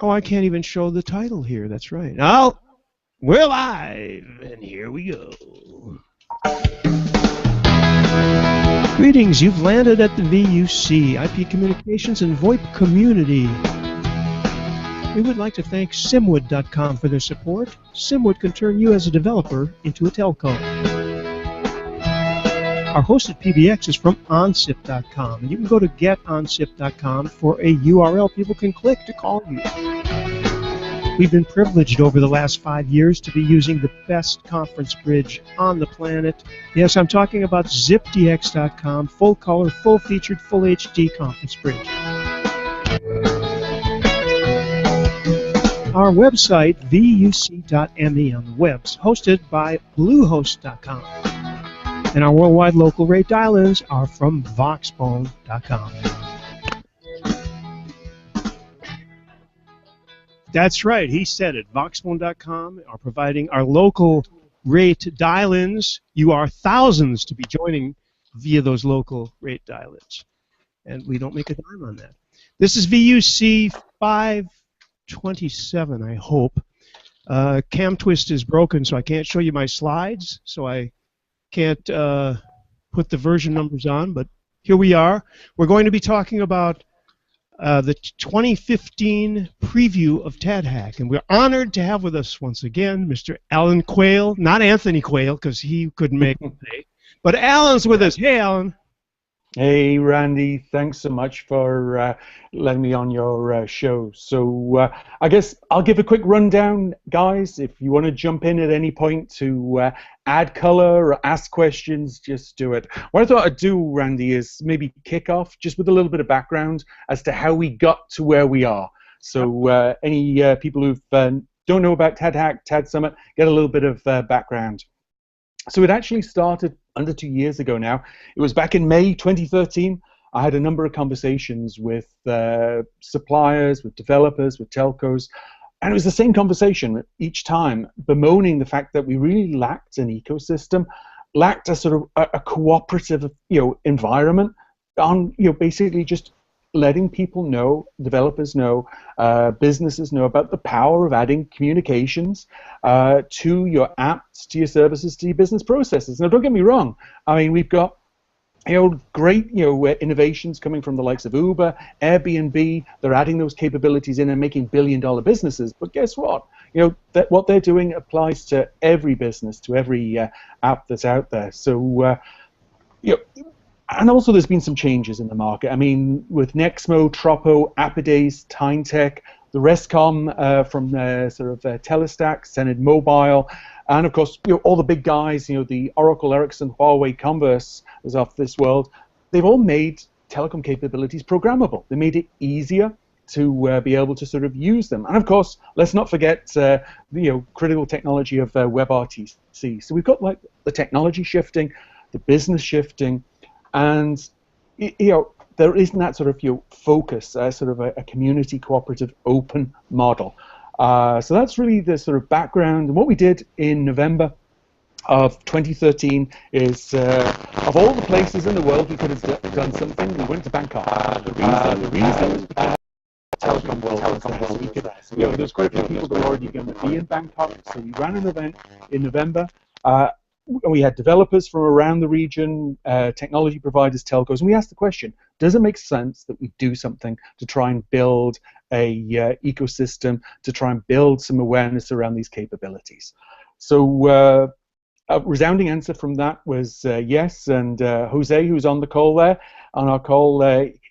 Oh, I can't even show the title here. That's right. Now, we're live, and here we go. Greetings, you've landed at the VUC, IP Communications and VoIP Community. We would like to thank Simwood.com for their support. Simwood can turn you as a developer into a telco. Our hosted PBX is from onsip.com, and you can go to getonsip.com for a URL people can click to call you. We've been privileged over the last 5 years to be using the best conference bridge on the planet. Yes, I'm talking about zipdx.com, full color, full featured, full HD conference bridge. Our website, vuc.me on the webs, hosted by bluehost.com. And our worldwide local rate dial-ins are from voxbone.com. That's right, he said it. Voxbone.com are providing our local rate dial-ins. You are thousands to be joining via those local rate dial-ins. And we don't make a dime on that. This is VUC 527, I hope. Cam Twist is broken, so I can't show you my slides, so I can't put the version numbers on, but here we are. We're going to be talking about the 2015 preview of TADHack, and we're honored to have with us once again Mr. Alan Quayle, not Anthony Quayle, because he couldn't make it today, but Alan's with us. Hey, Alan. Hey, Randy. Thanks so much for letting me on your show. So I guess I'll give a quick rundown, guys. If you want to jump in at any point to add color or ask questions, just do it. What I thought I'd do, Randy, is maybe kick off just with a little bit of background as to how we got to where we are. So any people who don't know about TADHack, TAD Summit, get a little bit of background. So it actually started under 2 years ago now. It was back in May 2013. I had a number of conversations with suppliers, with developers, with telcos, and it was the same conversation each time, bemoaning the fact that we really lacked an ecosystem, lacked a sort of a cooperative, environment on, basically just letting people know, developers know, businesses know about the power of adding communications to your apps, to your services, to your business processes. Now, don't get me wrong. I mean, we've got great innovations coming from the likes of Uber, Airbnb. They're adding those capabilities in and making billion-dollar businesses. But guess what? What they're doing applies to every business, to every app that's out there. So, and also there's been some changes in the market. I mean, with Nexmo, Tropo, Appidaze, TimeTech, the Rescom from sort of Telestack, Senate Mobile, and of course, all the big guys, the Oracle, Ericsson, Huawei, Converse is off this world. They've all made telecom capabilities programmable. They made it easier to be able to sort of use them. And of course, let's not forget the critical technology of WebRTC. So we've got like the technology shifting, the business shifting, and there isn't that sort of focus, sort of a community cooperative open model. So that's really the sort of background. And what we did in November of 2013 is, of all the places in the world we could have done something, we went to Bangkok. The reason telecom world there's quite a few people that are already going to be in Bangkok, so we ran an event in November. We had developers from around the region, technology providers, telcos, and we asked the question, does it make sense that we do something to try and build a ecosystem, to try and build some awareness around these capabilities? So a resounding answer from that was yes, and Jose, who's on the call there, on our call,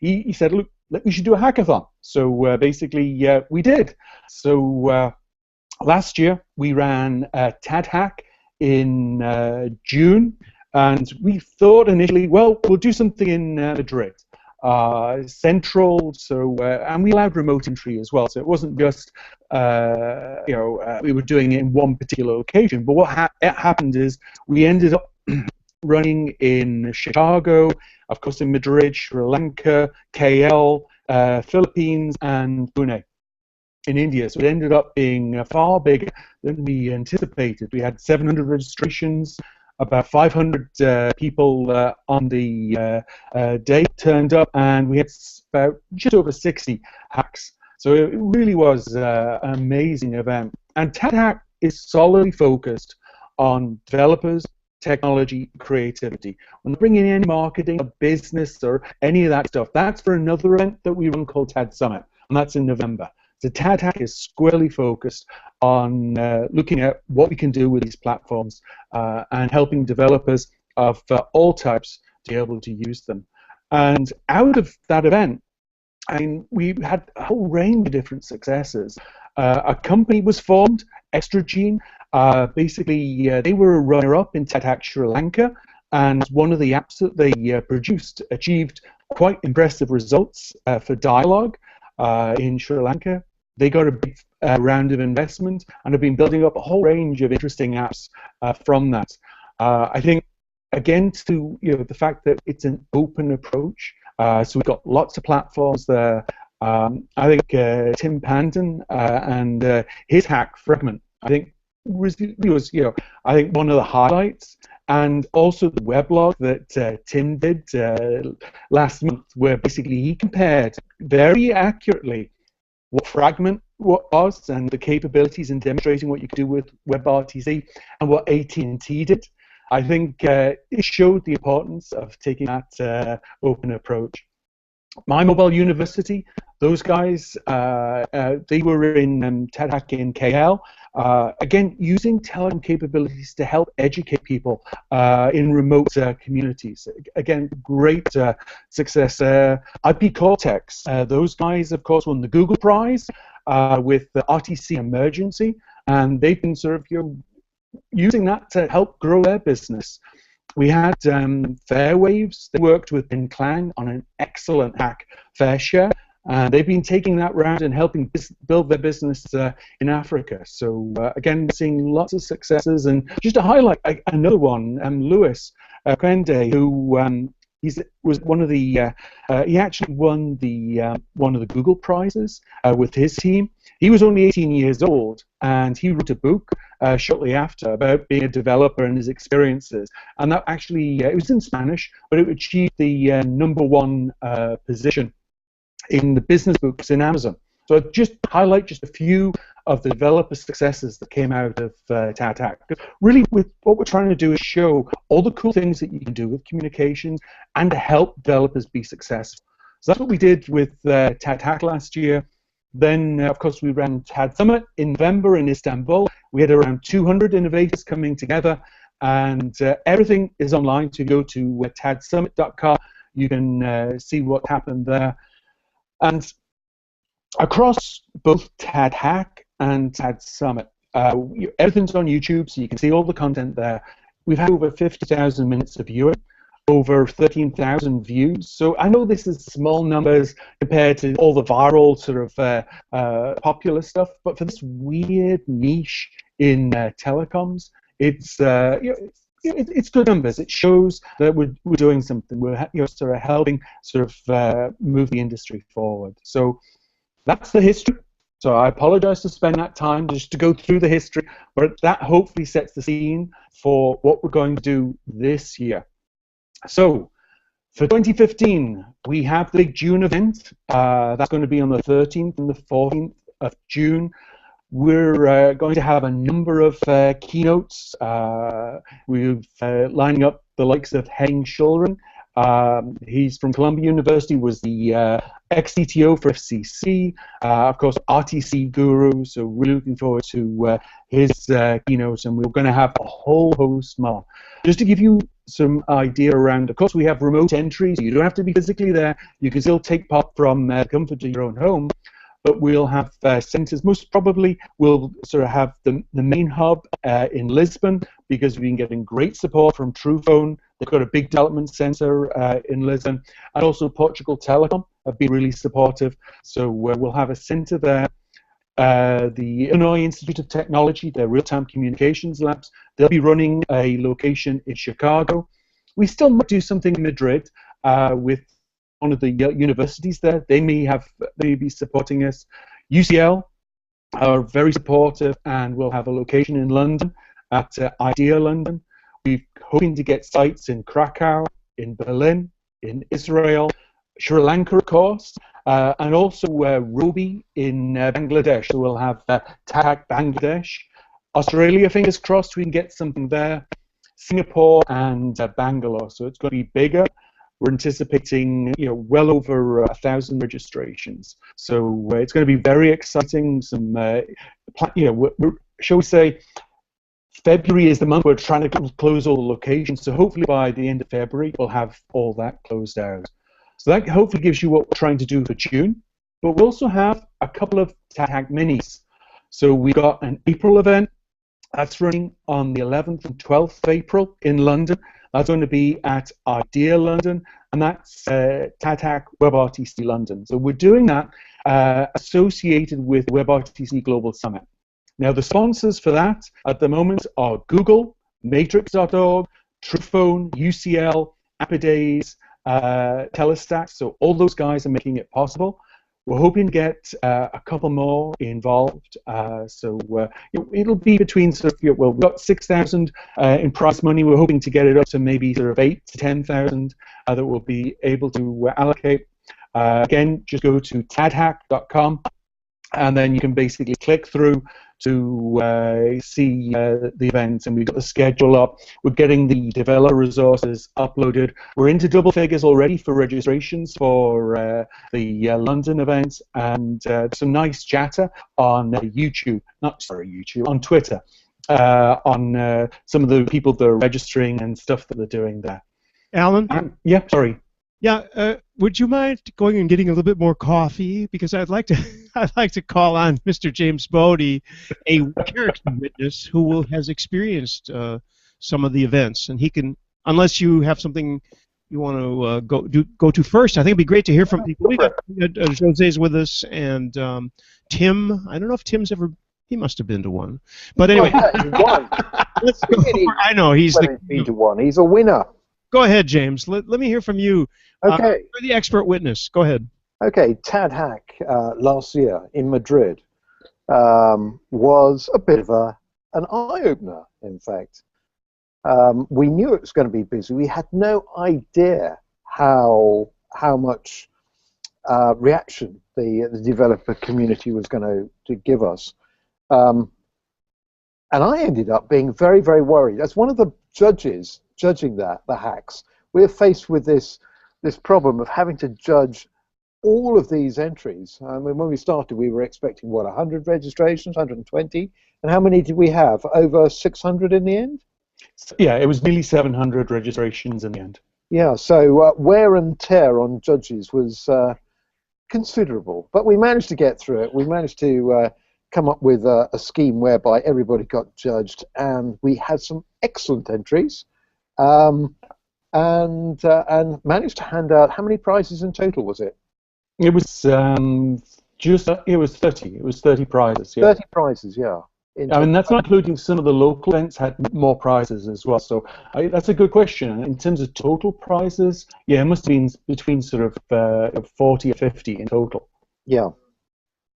he said, look, we should do a hackathon. So basically, we did. So last year, we ran TADHack in June, and we thought initially, well, we'll do something in Madrid, central. So and we allowed remote entry as well. So it wasn't just we were doing it in one particular location. But what happened is we ended up running in Chicago, of course, in Madrid, Sri Lanka, KL, Philippines, and Pune in India. So it ended up being far bigger than we anticipated. We had 700 registrations, about 500 people on the day turned up, and we had about just over 60 hacks. So it really was an amazing event. And TADHack is solidly focused on developers, technology, creativity. When they bring in any marketing or business or any of that stuff, that's for another event that we run called TAD Summit, and that's in November. So TADHack is squarely focused on looking at what we can do with these platforms and helping developers of all types to be able to use them. And out of that event, I mean, we had a whole range of different successes. A company was formed, Extragene. Basically, they were a runner-up in TADHack Sri Lanka, and one of the apps that they produced achieved quite impressive results for dialogue in Sri Lanka. They got a big round of investment and have been building up a whole range of interesting apps from that. I think, again, to the fact that it's an open approach. So we've got lots of platforms there. I think Tim Panton and his hack Fragment, I think was I think one of the highlights, and also the weblog that Tim did last month, where basically he compared very accurately what Fragment was and the capabilities in demonstrating what you could do with WebRTC and what AT&T did. I think it showed the importance of taking that open approach. My Mobile University, those guys, they were in TADHack in KL, again, using telecom capabilities to help educate people in remote communities. Again, great success. IP Cortex, those guys, of course, won the Google Prize with the RTC Emergency, and they've been sort of using that to help grow their business. We had Fairwaves. They worked with Ben Clang on an excellent hack, FairShare, and they've been taking that round and helping build their business in Africa. So again, we're seeing lots of successes. And just to highlight another one, Lewis Quende, who was one of the he actually won the one of the Google prizes with his team. He was only 18 years old, and he wrote a book shortly after about being a developer and his experiences. And that actually, it was in Spanish, but it achieved the #1 position in the business books in Amazon. So I'll just highlight just a few of the developer successes that came out of TADHack. Really, with what we're trying to do is show all the cool things that you can do with communications and to help developers be successful. So that's what we did with TADHack last year. Then, of course, we ran TAD Summit in November in Istanbul. We had around 200 innovators coming together, and everything is online. To go to tadsummit.com, you can see what happened there. And across both TADHack and TAD Summit, everything's on YouTube, so you can see all the content there. We've had over 50,000 minutes of viewing, over 13,000 views. So I know this is small numbers compared to all the viral sort of popular stuff, but for this weird niche in telecoms, it's it's good numbers. It shows that we're doing something. We're sort of helping sort of move the industry forward. So that's the history. So I apologize to spend that time just to go through the history, but that hopefully sets the scene for what we're going to do this year. So for 2015, we have the big June event. That's going to be on the 13th and the 14th of June. We're going to have a number of keynotes. We're lining up the likes of Henning Schulren. He's from Columbia University, was the ex-CTO for FCC, of course, RTC guru, so we're looking forward to his keynotes, and we're going to have a whole host more. Just to give you some idea around, of course, we have remote entries. You don't have to be physically there. You can still take part from the comfort of your own home. But we'll have centers. Most probably, we'll sort of have the main hub in Lisbon, because we've been getting great support from Truphone. They've got a big development center in Lisbon, and also Portugal Telecom have been really supportive. So we'll have a center there. The Illinois Institute of Technology, their real-time communications labs, they'll be running a location in Chicago. We still might do something in Madrid with one of the universities there. They may be supporting us. UCL are very supportive, and we'll have a location in London at Idea London. We're hoping to get sites in Krakow, in Berlin, in Israel, Sri Lanka, of course. and also Robi in Bangladesh. So we'll have TADHack Bangladesh. Australia, fingers crossed, we can get something there. Singapore and Bangalore. So it's going to be bigger. We're anticipating, well over 1,000 registrations. So it's going to be very exciting. Some, shall we say, February is the month we're trying to close all the locations. So hopefully by the end of February, we'll have all that closed out. So that hopefully gives you what we're trying to do for June. But we also have a couple of TADHack minis. So we got an April event. That's running on the 11th and 12th of April in London. That's going to be at Idea London, and that's TADHack WebRTC London. So we're doing that associated with WebRTC Global Summit. Now the sponsors for that at the moment are Google, Matrix.org, Truphone, UCL, Appidays, Telestack. So all those guys are making it possible. We're hoping to get a couple more involved. It'll be between we've got 6,000 in prize money. We're hoping to get it up to maybe 8 to 10,000 that we'll be able to allocate. Again, just go to TADHack.com, and then you can basically click through to see the events, and we've got the schedule up. We're getting the developer resources uploaded. We're into double figures already for registrations for the London events, and some nice chatter on on Twitter, on some of the people that are registering and stuff that they're doing there. Alan? Yeah, sorry. Yeah, would you mind going and getting a little bit more coffee? Because I'd like to call on Mr. James Bodie, a character witness who has experienced some of the events, and he can, unless you have something you want to go to first. I think it'd be great to hear from people. We got Jose's with us, and Tim. I don't know if Tim's ever. He must have been to one, but anyway. Let's go. I know he's been to one. He's a winner. Go ahead, James. Let me hear from you. Okay. You're the expert witness. Go ahead. Okay, TADHack last year in Madrid was a bit of an eye-opener, in fact. We knew it was going to be busy. We had no idea how much reaction the developer community was going to give us. And I ended up being very, very worried. As one of the judges judging the hacks, we're faced with this problem of having to judge all of these entries. I mean, when we started, we were expecting, what, 100 registrations, 120? And how many did we have? Over 600 in the end? Yeah, it was nearly 700 registrations in the end. Yeah, so wear and tear on judges was considerable. But we managed to get through it. We managed to come up with a scheme whereby everybody got judged, and we had some excellent entries. And managed to hand out, how many prizes in total was it? It was it was 30. It was 30 prizes. Yeah. 30 prizes, yeah. I mean, that's not including some of the local events had more prizes as well. So that's a good question. In terms of total prizes, yeah, it must have been between sort of 40 or 50 in total. Yeah.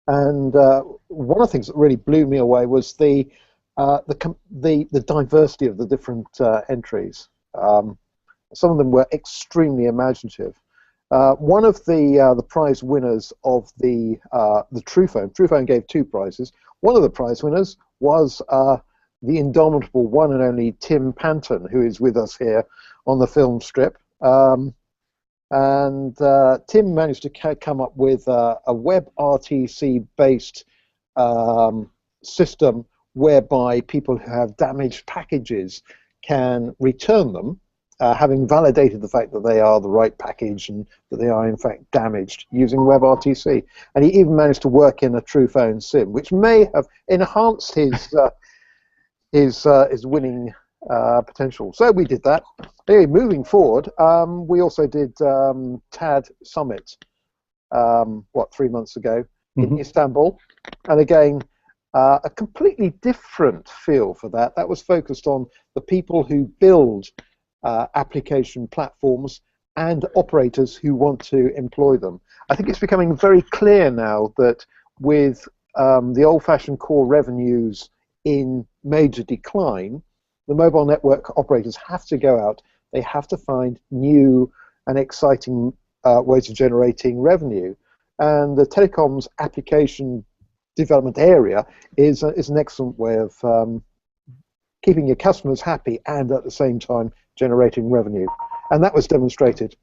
And one of the things that really blew me away was the diversity of the different entries. Some of them were extremely imaginative. One of the prize winners of the Truphone gave 2 prizes. One of the prize winners was the indomitable one and only Tim Panton, who is with us here on the film strip. And Tim managed to come up with a WebRTC-based system whereby people who have damaged packages can return them, having validated the fact that they are the right package and that they are in fact damaged using WebRTC. And he even managed to work in a Truphone sim, which may have enhanced his winning potential. So we did that. Anyway, moving forward, we also did TAD Summit, 3 months ago in Istanbul, and again a completely different feel for that. That was focused on the people who build application platforms and operators who want to employ them. I think it's becoming very clear now that with the old-fashioned core revenues in major decline, the mobile network operators have to go out. They have to find new and exciting ways of generating revenue. And the telecoms application development area is an excellent way of keeping your customers happy and at the same time generating revenue. And that was demonstrated.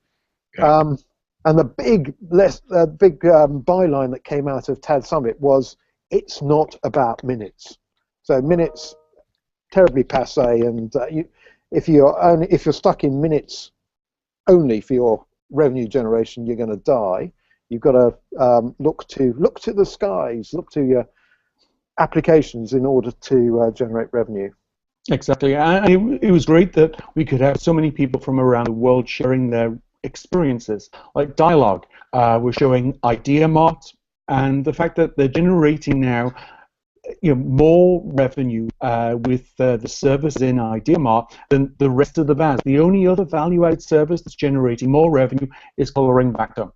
Okay. And the big byline that came out of TAD Summit was, it's not about minutes. So minutes, terribly passé, and if you're stuck in minutes only for your revenue generation, you're going to die. You've got to look to the skies, look to your applications in order to generate revenue. Exactly, and it was great that we could have so many people from around the world sharing their experiences. Like Dialogue, we're showing IdeaMart, and the fact that they're generating now, more revenue with the service in IdeaMart than the rest of the VAS. The only other value-added service that's generating more revenue is coloring backdome,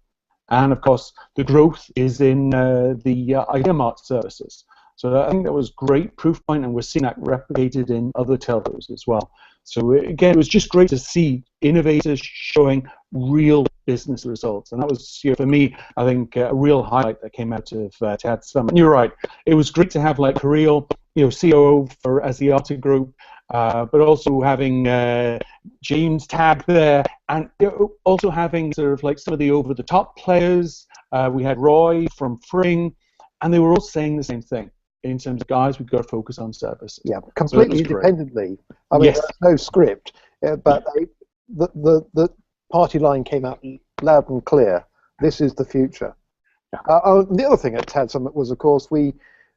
and of course the growth is in the IdeaMart services. So I think that was great proof point, and we're seeing that replicated in other telcos as well. So again, it was just great to see innovators showing real business results, and that was, for me, I think, a real highlight that came out of TAD Summit. And you're right, it was great to have like Quayle, COO for Asiata Group, but also having James Tagg there, and also having sort of like some of the over-the-top players. We had Roy from Fring, and they were all saying the same thing. In terms of, guys, we've got to focus on services. Yeah, completely independently. I mean, yes. There's no script, but the party line came out loud and clear. This is the future. Yeah. The other thing at TAD Summit was, of course, we,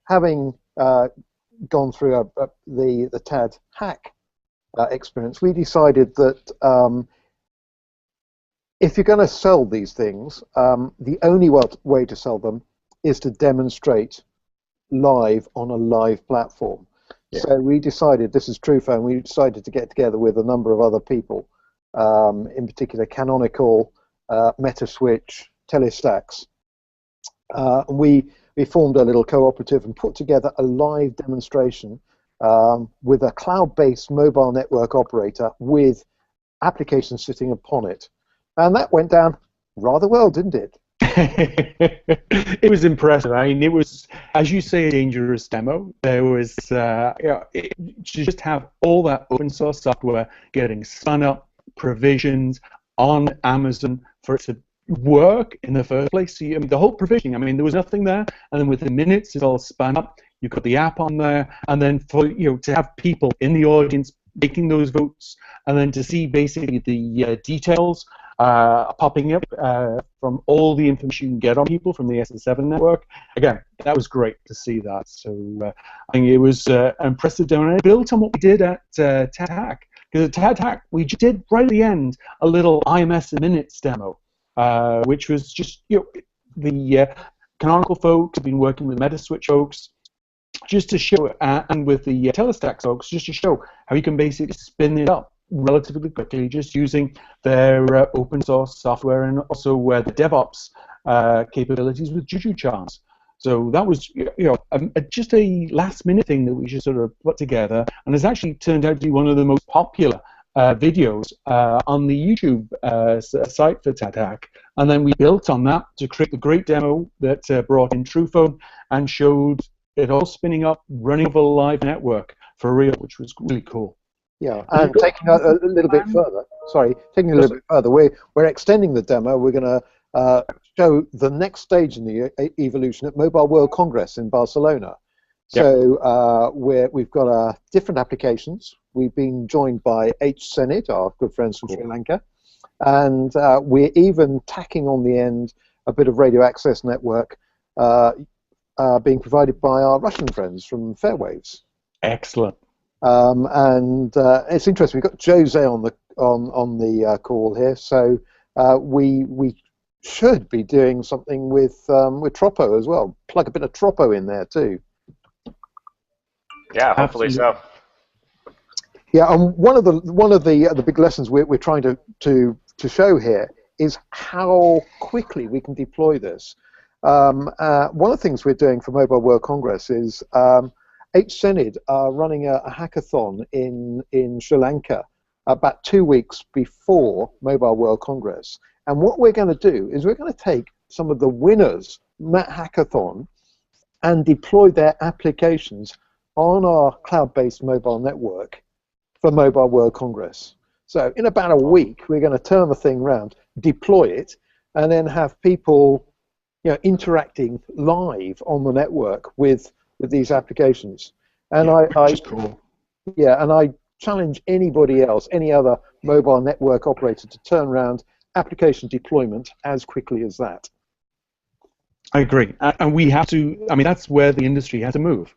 having gone through the TADHack experience, we decided that if you're going to sell these things, the only way to sell them is to demonstrate live on a live platform. Yeah. So we decided, this is Truphone, we decided to get together with a number of other people, in particular Canonical, Metaswitch, Telestacks. And we formed a little cooperative and put together a live demonstration with a cloud-based mobile network operator with applications sitting upon it. And that went down rather well, didn't it? It was impressive. I mean, it was, as you say, a dangerous demo. There was, to just have all that open source software getting spun up, provisioned on Amazon for it to work in the first place. See, I mean, the whole provisioning, I mean, there was nothing there, and then within minutes, it all spun up. You got the app on there, and then for to have people in the audience making those votes, and then to see basically the details popping up from all the information you can get on people from the SS7 network. Again, that was great to see that. So I think it was an impressive demo. And it built on what we did at TADHack. Because at TADHack, we did right at the end a little IMS in minutes demo, which was just the Canonical folks have been working with Metaswitch folks just to show, and with the Telestack folks, just to show how you can basically spin it up relatively quickly, just using their open source software and also the DevOps capabilities with Juju charms. So that was just a last minute thing that we just sort of put together, and it's actually turned out to be one of the most popular videos on the YouTube site for TADHack. And then we built on that to create the great demo that brought in Truphone and showed it all spinning up, running over a live network for real, which was really cool. Yeah, and taking a little bit further, we're extending the demo. We're going to show the next stage in the evolution at Mobile World Congress in Barcelona. So we've got different applications. We've been joined by HSenid, our good friends from Sri Lanka, and we're even tacking on the end a bit of radio access network being provided by our Russian friends from Fairwaves. Excellent. And it's interesting. We've got Jose on the call here, so we should be doing something with Tropo as well. Plug a bit of Tropo in there too. Yeah, hopefully so. Yeah, and one of the big lessons we're trying to show here is how quickly we can deploy this. One of the things we're doing for Mobile World Congress is HSenid are running a hackathon in Sri Lanka about 2 weeks before Mobile World Congress. And what we're going to do is we're going to take some of the winners at Hackathon and deploy their applications on our cloud-based mobile network for Mobile World Congress. So in about a week, we're going to turn the thing around, deploy it, and then have people, interacting live on the network with these applications. And which is cool. Yeah, and I challenge anybody else, any other mobile network operator, to turn around application deployment as quickly as that. I agree, and we have to. I mean, that's where the industry has to move.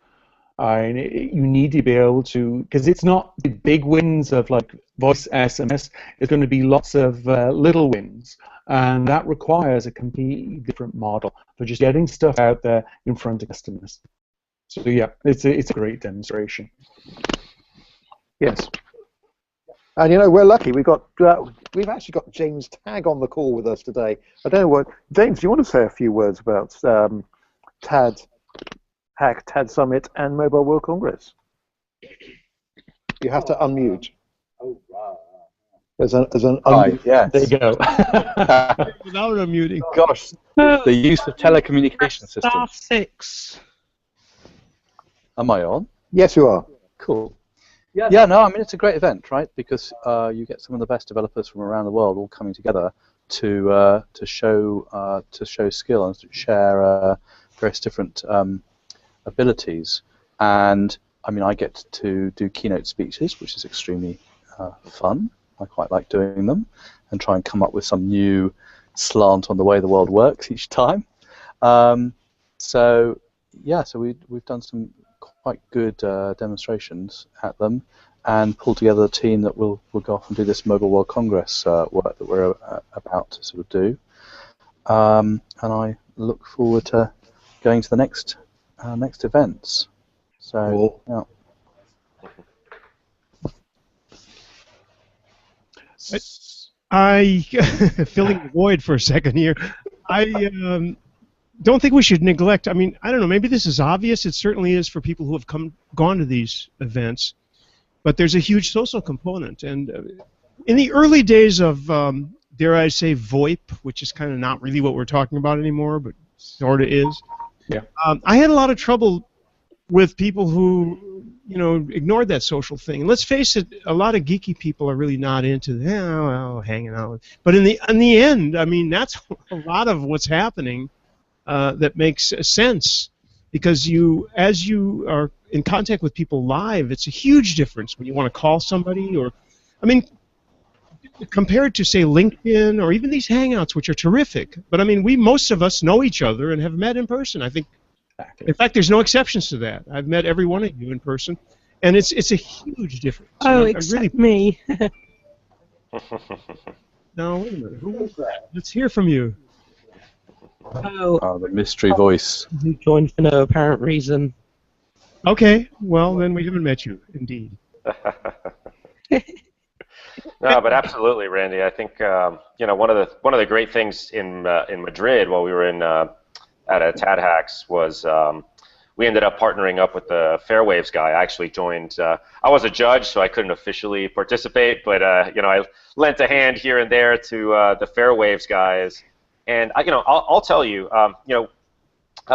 You need to be able to, because it's not the big wins of like voice SMS. It's going to be lots of little wins, and that requires a completely different model for just getting stuff out there in front of customers. So yeah, it's a great demonstration. Yes. And we're lucky. We've actually got James Tagg on the call with us today. I don't know what James. Do you want to say a few words about TADHack, TAD Summit, and Mobile World Congress? You have to unmute. Oh wow! There's an Right, yes. There you go. Without unmuting. Gosh, the use of telecommunication Star systems. 6. Am I on? Yes, you are. Cool. Yeah, no, I mean it's a great event, right? Because you get some of the best developers from around the world all coming together to show skill and to share various different abilities. And I mean, I get to do keynote speeches, which is extremely fun. I quite like doing them and try and come up with some new slant on the way the world works each time. So yeah, so we've done some quite good demonstrations at them and pulled together a team that will go off and do this Mobile World Congress work that we're about to sort of do. And I look forward to going to the next events. So Cool. yeah. I filling the void for a second here. I don't think we should neglect. I mean, I don't know. Maybe this is obvious. It certainly is for people who have gone to these events. But there's a huge social component. And in the early days of, dare I say, VoIP, which is kind of not really what we're talking about anymore, but sort of is. Yeah. I had a lot of trouble with people who, ignored that social thing. And let's face it, a lot of geeky people are really not into hanging out. But in the end, I mean, that's a lot of what's happening that makes sense, because as you are in contact with people live, it's a huge difference when you want to call somebody, or, I mean, compared to, say, LinkedIn or even these Hangouts, which are terrific. But I mean, most of us know each other and have met in person. I think, in fact, there's no exceptions to that. I've met every one of you in person, and it's a huge difference. Oh, except me. No, wait a minute. Who was that? Let's hear from you. Oh, the mystery voice. Who joined for no apparent reason. Okay, well, then we haven't met you, indeed. No, but absolutely, Randy. I think one of the great things in Madrid while we were at a TADHack was we ended up partnering up with the Fairwaves guy. I actually joined. I was a judge, so I couldn't officially participate, but I lent a hand here and there to the Fairwaves guys. And I'll tell you, I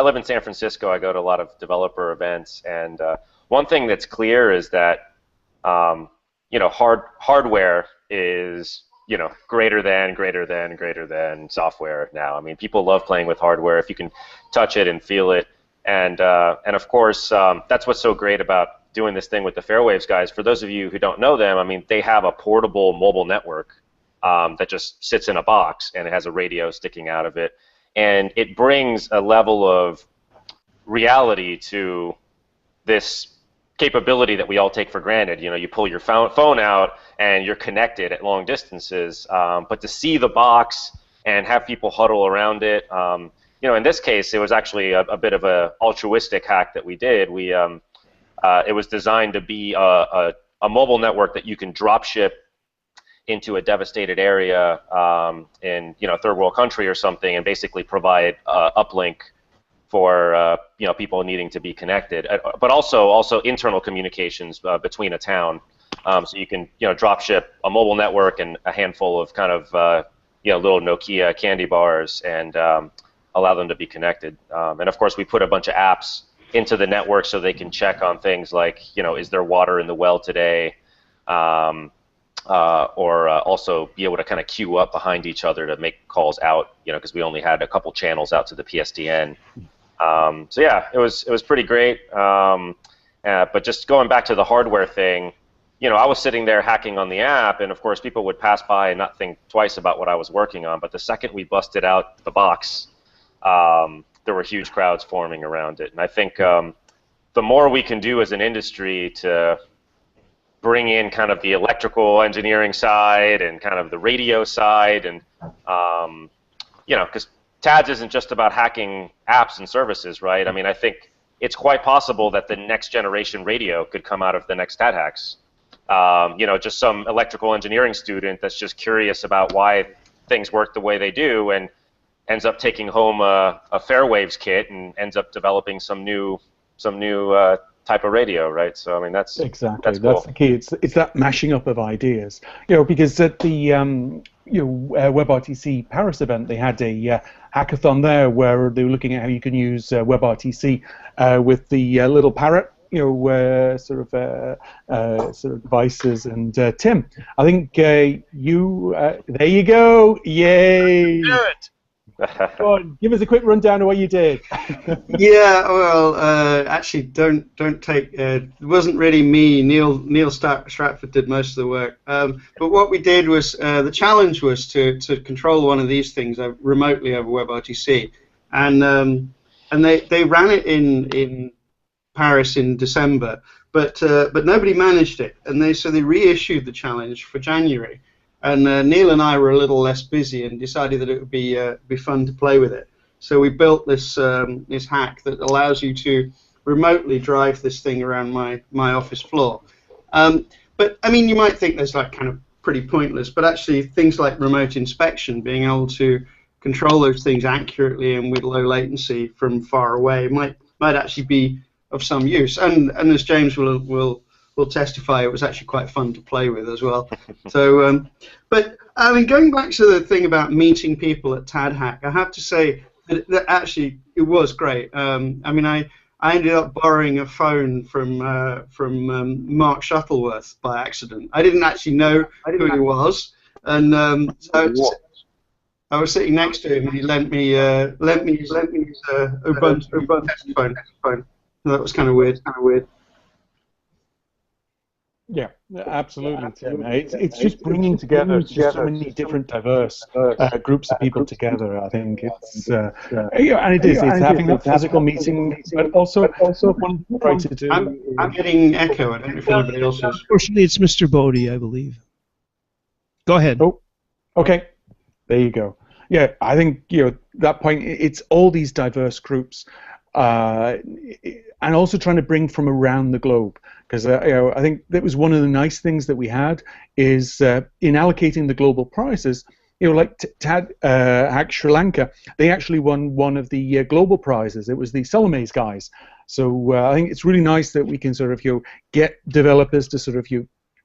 live in San Francisco. I go to a lot of developer events, and one thing that's clear is that hardware is greater than software now. I mean, people love playing with hardware if you can touch it and feel it, and of course that's what's so great about doing this thing with the Fairwaves guys. For those of you who don't know them, I mean, they have a portable mobile network that just sits in a box, and it has a radio sticking out of it, and it brings a level of reality to this capability that we all take for granted. You pull your phone out and you're connected at long distances, but to see the box and have people huddle around it, in this case, it was actually a bit of an altruistic hack that we did. It was designed to be a mobile network that you can drop ship into a devastated area in a third world country or something, and basically provide uplink for people needing to be connected, but also internal communications between a town. So you can drop ship a mobile network and a handful of kind of little Nokia candy bars, and allow them to be connected. And of course, we put a bunch of apps into the network so they can check on things like, is there water in the well today? Or also be able to kind of queue up behind each other to make calls out, because we only had a couple channels out to the PSTN. So yeah, it was pretty great. But just going back to the hardware thing, I was sitting there hacking on the app, and of course people would pass by and not think twice about what I was working on. But the second we busted out the box, there were huge crowds forming around it. And I think the more we can do as an industry to bring in kind of the electrical engineering side and kind of the radio side, and because TADS isn't just about hacking apps and services, right? I mean, I think it's quite possible that the next generation radio could come out of the next TADHacks. Just some electrical engineering student that's just curious about why things work the way they do, and ends up taking home a Fairwaves kit and ends up developing some new type of radio, right? So I mean, that's exactly that's cool. That's the key. It's that mashing up of ideas, because at the WebRTC Paris event, they had a hackathon there where they were looking at how you can use WebRTC with the little parrot, sort of devices. And Tim, I think you there you go, yay! Do it. Go on, give us a quick rundown of what you did. Yeah, well, actually, don't take. It wasn't really me. Neil Stratford did most of the work. But what we did was the challenge was to control one of these things remotely over WebRTC, and they ran it in Paris in December, but nobody managed it, and so they reissued the challenge for January. And Neil and I were a little less busy and decided that it would be fun to play with it. So we built this this hack that allows you to remotely drive this thing around my office floor. But I mean, you might think that's like kind of pretty pointless, but actually things like remote inspection, being able to control those things accurately and with low latency from far away, might actually be of some use. And as James will testify, it was actually quite fun to play with as well. So, but I mean, going back to the thing about meeting people at TADHack, I have to say that actually it was great. I mean, I ended up borrowing a phone from Mark Shuttleworth by accident. I didn't actually know who he was, and so I was sitting next to him, and he lent me his Ubuntu test phone. So that was kind of weird. Yeah, absolutely, Tim. It's just bringing together just so many different diverse groups of people together. I think it's and it is. It's having that physical meeting, but also one try to do. I'm getting echo. I don't know if anybody else is. Unfortunately, it's Mr. Bodie, I believe. Go ahead. Oh, okay. There you go. Yeah, I think that point. It's all these diverse groups, and also trying to bring from around the globe. Because I think that was one of the nice things that we had is in allocating the global prizes. Like TADHack Sri Lanka, they actually won one of the global prizes. It was the Solome's guys. So I think it's really nice that we can sort of get developers to sort of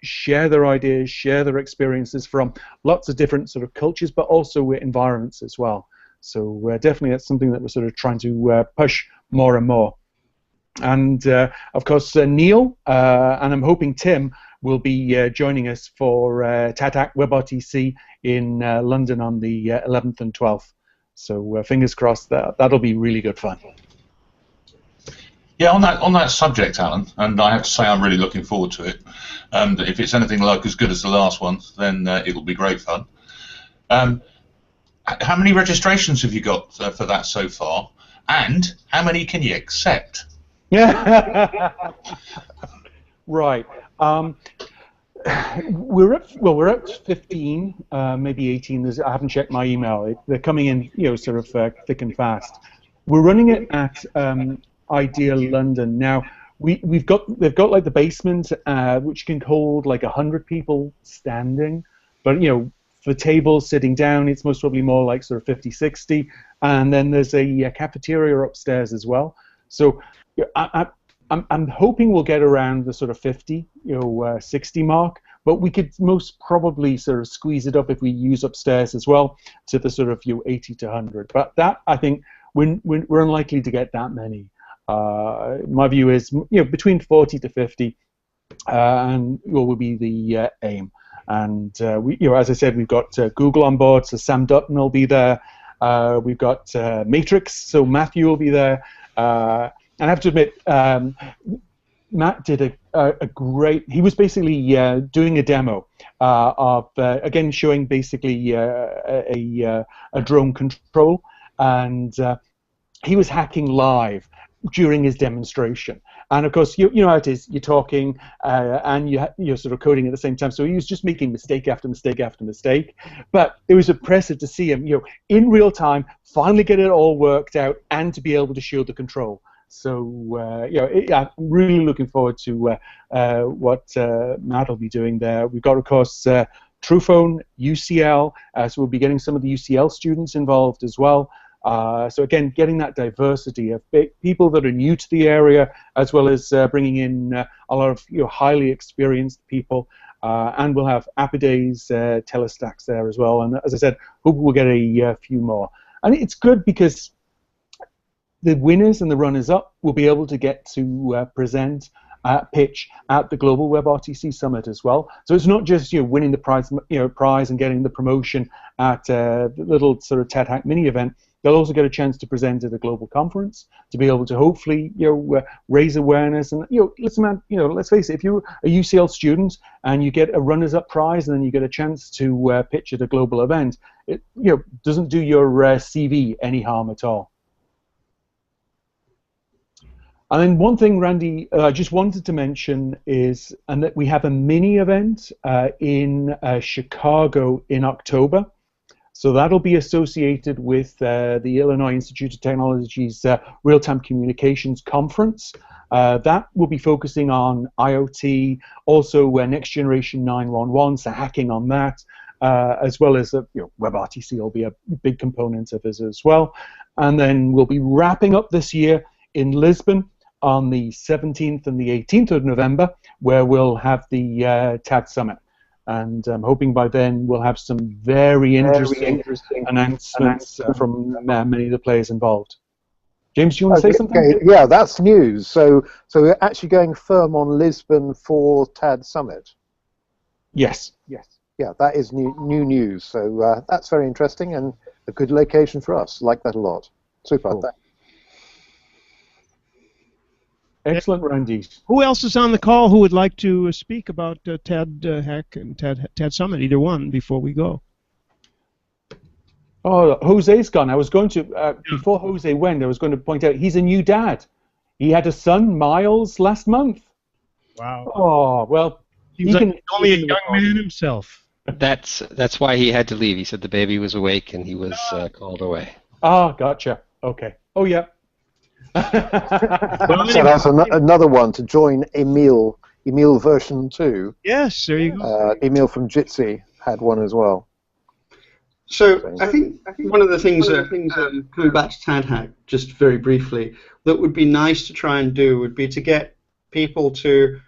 share their ideas, share their experiences from lots of different sort of cultures, but also environments as well. So definitely that's something that we're sort of trying to push more and more. And of course, Neil, and I'm hoping Tim will be joining us for TADHack WebRTC in London on the 11th and 12th. So fingers crossed that'll be really good fun. Yeah, on that subject, Alan, and I have to say I'm really looking forward to it. If it's anything like as good as the last one, then it'll be great fun. How many registrations have you got for that so far, and how many can you accept? Right. We're at 15, maybe 18. I haven't checked my email. They're coming in, sort of thick and fast. We're running it at Ideal London now. They've got like the basement, which can hold like 100 people standing, but for tables sitting down, it's most probably more like sort of 50, 60, and then there's a cafeteria upstairs as well. So I'm hoping we'll get around the sort of 50, 60 mark, but we could most probably sort of squeeze it up if we use upstairs as well to the sort of 80 to 100. But that, I think, we're unlikely to get that many. My view is, between 40 to 50, and will be the aim. And as I said, we've got Google on board, so Sam Dutton will be there. We've got Matrix, so Matthew will be there. And I have to admit, Matt did a great. He was basically doing a demo of again showing basically a drone control, and he was hacking live during his demonstration. And of course, you know how it is. You're talking and you're sort of coding at the same time. So he was just making mistake after mistake after mistake. But it was impressive to see him, in real time, finally get it all worked out and to be able to show the control. So I'm really looking forward to what Matt will be doing there. We've got, of course, Truphone, UCL. So we'll be getting some of the UCL students involved as well. So again, getting that diversity of people that are new to the area, as well as bringing in a lot of highly experienced people, and we'll have Apidays, Telestacks there as well. And as I said, hope we'll get a few more. And it's good because the winners and the runners-up will be able to get to present, pitch at the Global WebRTC Summit as well. So it's not just winning the prize and getting the promotion at the little sort of TADHack mini event. They'll also get a chance to present at a global conference to be able to hopefully raise awareness. And let's face it, if you're a UCL student and you get a runners-up prize and then you get a chance to pitch at a global event, it doesn't do your CV any harm at all. And then one thing, Randy, I just wanted to mention is, and that we have a mini event in Chicago in October. So that'll be associated with the Illinois Institute of Technology's Real-Time Communications Conference. That will be focusing on IoT, also next generation 911, so hacking on that, as well as WebRTC will be a big component of it as well. And then we'll be wrapping up this year in Lisbon on the 17th and the 18th of November, where we'll have the TAD Summit. And I'm hoping by then we'll have some very interesting announcements from many of the players involved. James, do you want to say something? Okay, yeah, that's news. So we're actually going firm on Lisbon for TAD Summit. Yes. Yeah, that is new news. So that's very interesting and a good location for us. Like that a lot. Super. Cool. Excellent, Randy. Who else is on the call who would like to speak about TADHack and TAD Summit, either one, before we go? Oh, Jose's gone. I was going to, before Jose went, I was going to point out he's a new dad. He had a son, Miles, last month. Wow. Oh, well. He's only a young man himself. That's why he had to leave. He said the baby was awake and he was called away. Ah, gotcha. Okay. Oh, yeah. So that's another one to join Emil version 2. Yes, there you go. Emil from Jitsi had one as well. So I think one of the things coming back to TADHack, just very briefly, that would be nice to try and do would be to get people to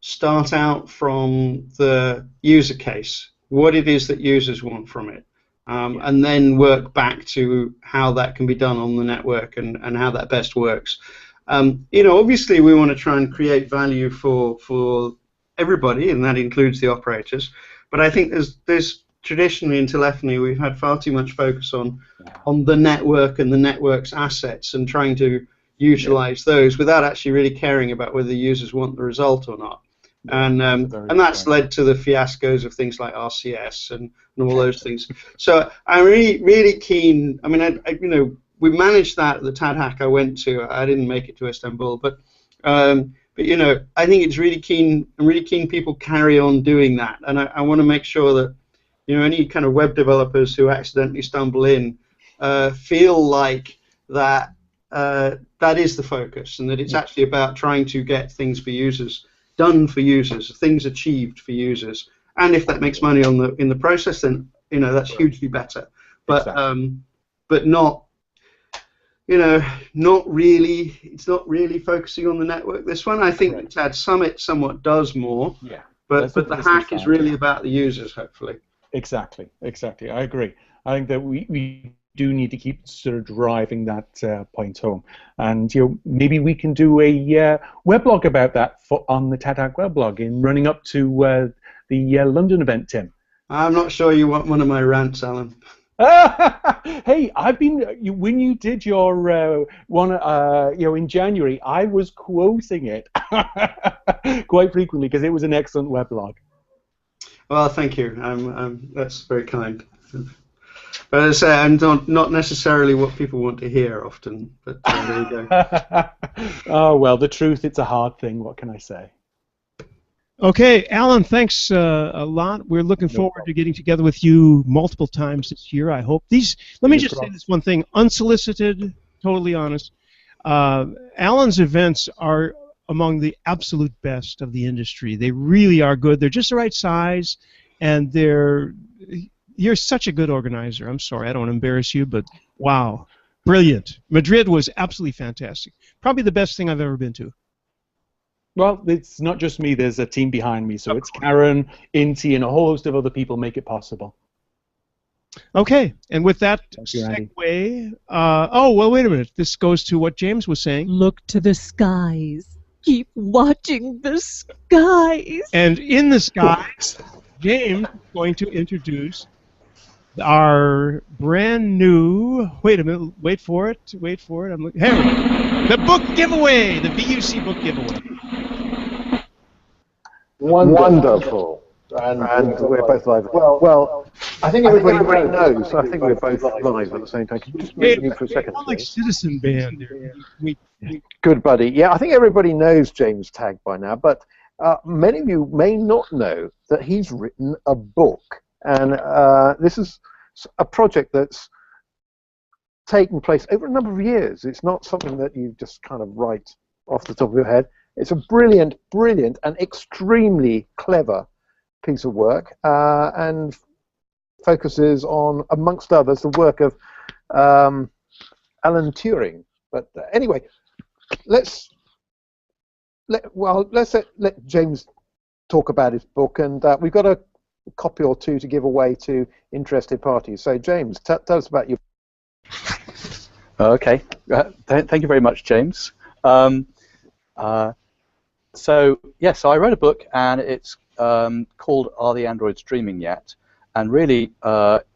start out from the user case, what it is that users want from it. And then work back to how that can be done on the network and how that best works. Obviously we want to try and create value for everybody, and that includes the operators. But I think there's traditionally in telephony we've had far too much focus on the network and the network's assets and trying to utilize those without actually really caring about whether the users want the result or not. And that's led to the fiascos of things like RCS and all those things. So I'm really keen. I mean, we managed that at the TADHack I went to. I didn't make it to Istanbul, but I think it's really keen. I'm really keen people carry on doing that, and I want to make sure that any kind of web developers who accidentally stumble in feel like that is the focus, and that it's actually about trying to get things for users. Done for users, things achieved for users, and if that makes money in the process, then that's hugely better. But exactly. But not really. It's not really focusing on the network. This one, I think, the TAD Summit somewhat does more. Yeah. But the hack is really about the users, hopefully. Exactly. I agree. I think that we do need to keep sort of driving that point home. And maybe we can do a weblog about that on the TADHack weblog in running up to the London event, Tim. I'm not sure you want one of my rants, Alan. Hey, I've been when you did your one, in January, I was quoting it quite frequently because it was an excellent weblog. Well, thank you. That's very kind. But as I say, I'm not necessarily what people want to hear often. But there you go. Oh well, the truth, it's a hard thing. What can I say? Okay, Alan, thanks a lot. We're looking forward to getting together with you multiple times this year, I hope. Let me just say this one thing, unsolicited, totally honest. Alan's events are among the absolute best of the industry. They really are good. They're just the right size, and you're such a good organizer. I'm sorry, I don't want to embarrass you, but wow, brilliant. Madrid was absolutely fantastic. Probably the best thing I've ever been to. Well, it's not just me. There's a team behind me, so it's Karen, Inti, and a whole host of other people make it possible. Okay, and with that segue, oh, well, wait a minute. This goes to what James was saying. Look to the skies. Keep watching the skies. And in the skies, James is going to introduce our brand new, wait a minute, wait for it, I'm looking, here, the book giveaway, the VUC book giveaway. Wonderful. And we're both live. Well, I think everybody knows. I think we're both live at the same time. Can you just mute me for a second? It's like Citizen Band. Good, buddy. Yeah, I think everybody knows James Tagg by now, but many of you may not know that he's written a book. And this is a project that's taken place over a number of years. It's not something that you just kind of write off the top of your head. It's a brilliant, brilliant, and extremely clever piece of work, and focuses on, amongst others, the work of Alan Turing. But anyway, let's let James talk about his book, and we've got a copy or two to give away to interested parties. So, James, tell us about your. Okay, thank you very much, James. So I wrote a book, and it's called "Are the Androids Dreaming Yet?" And really,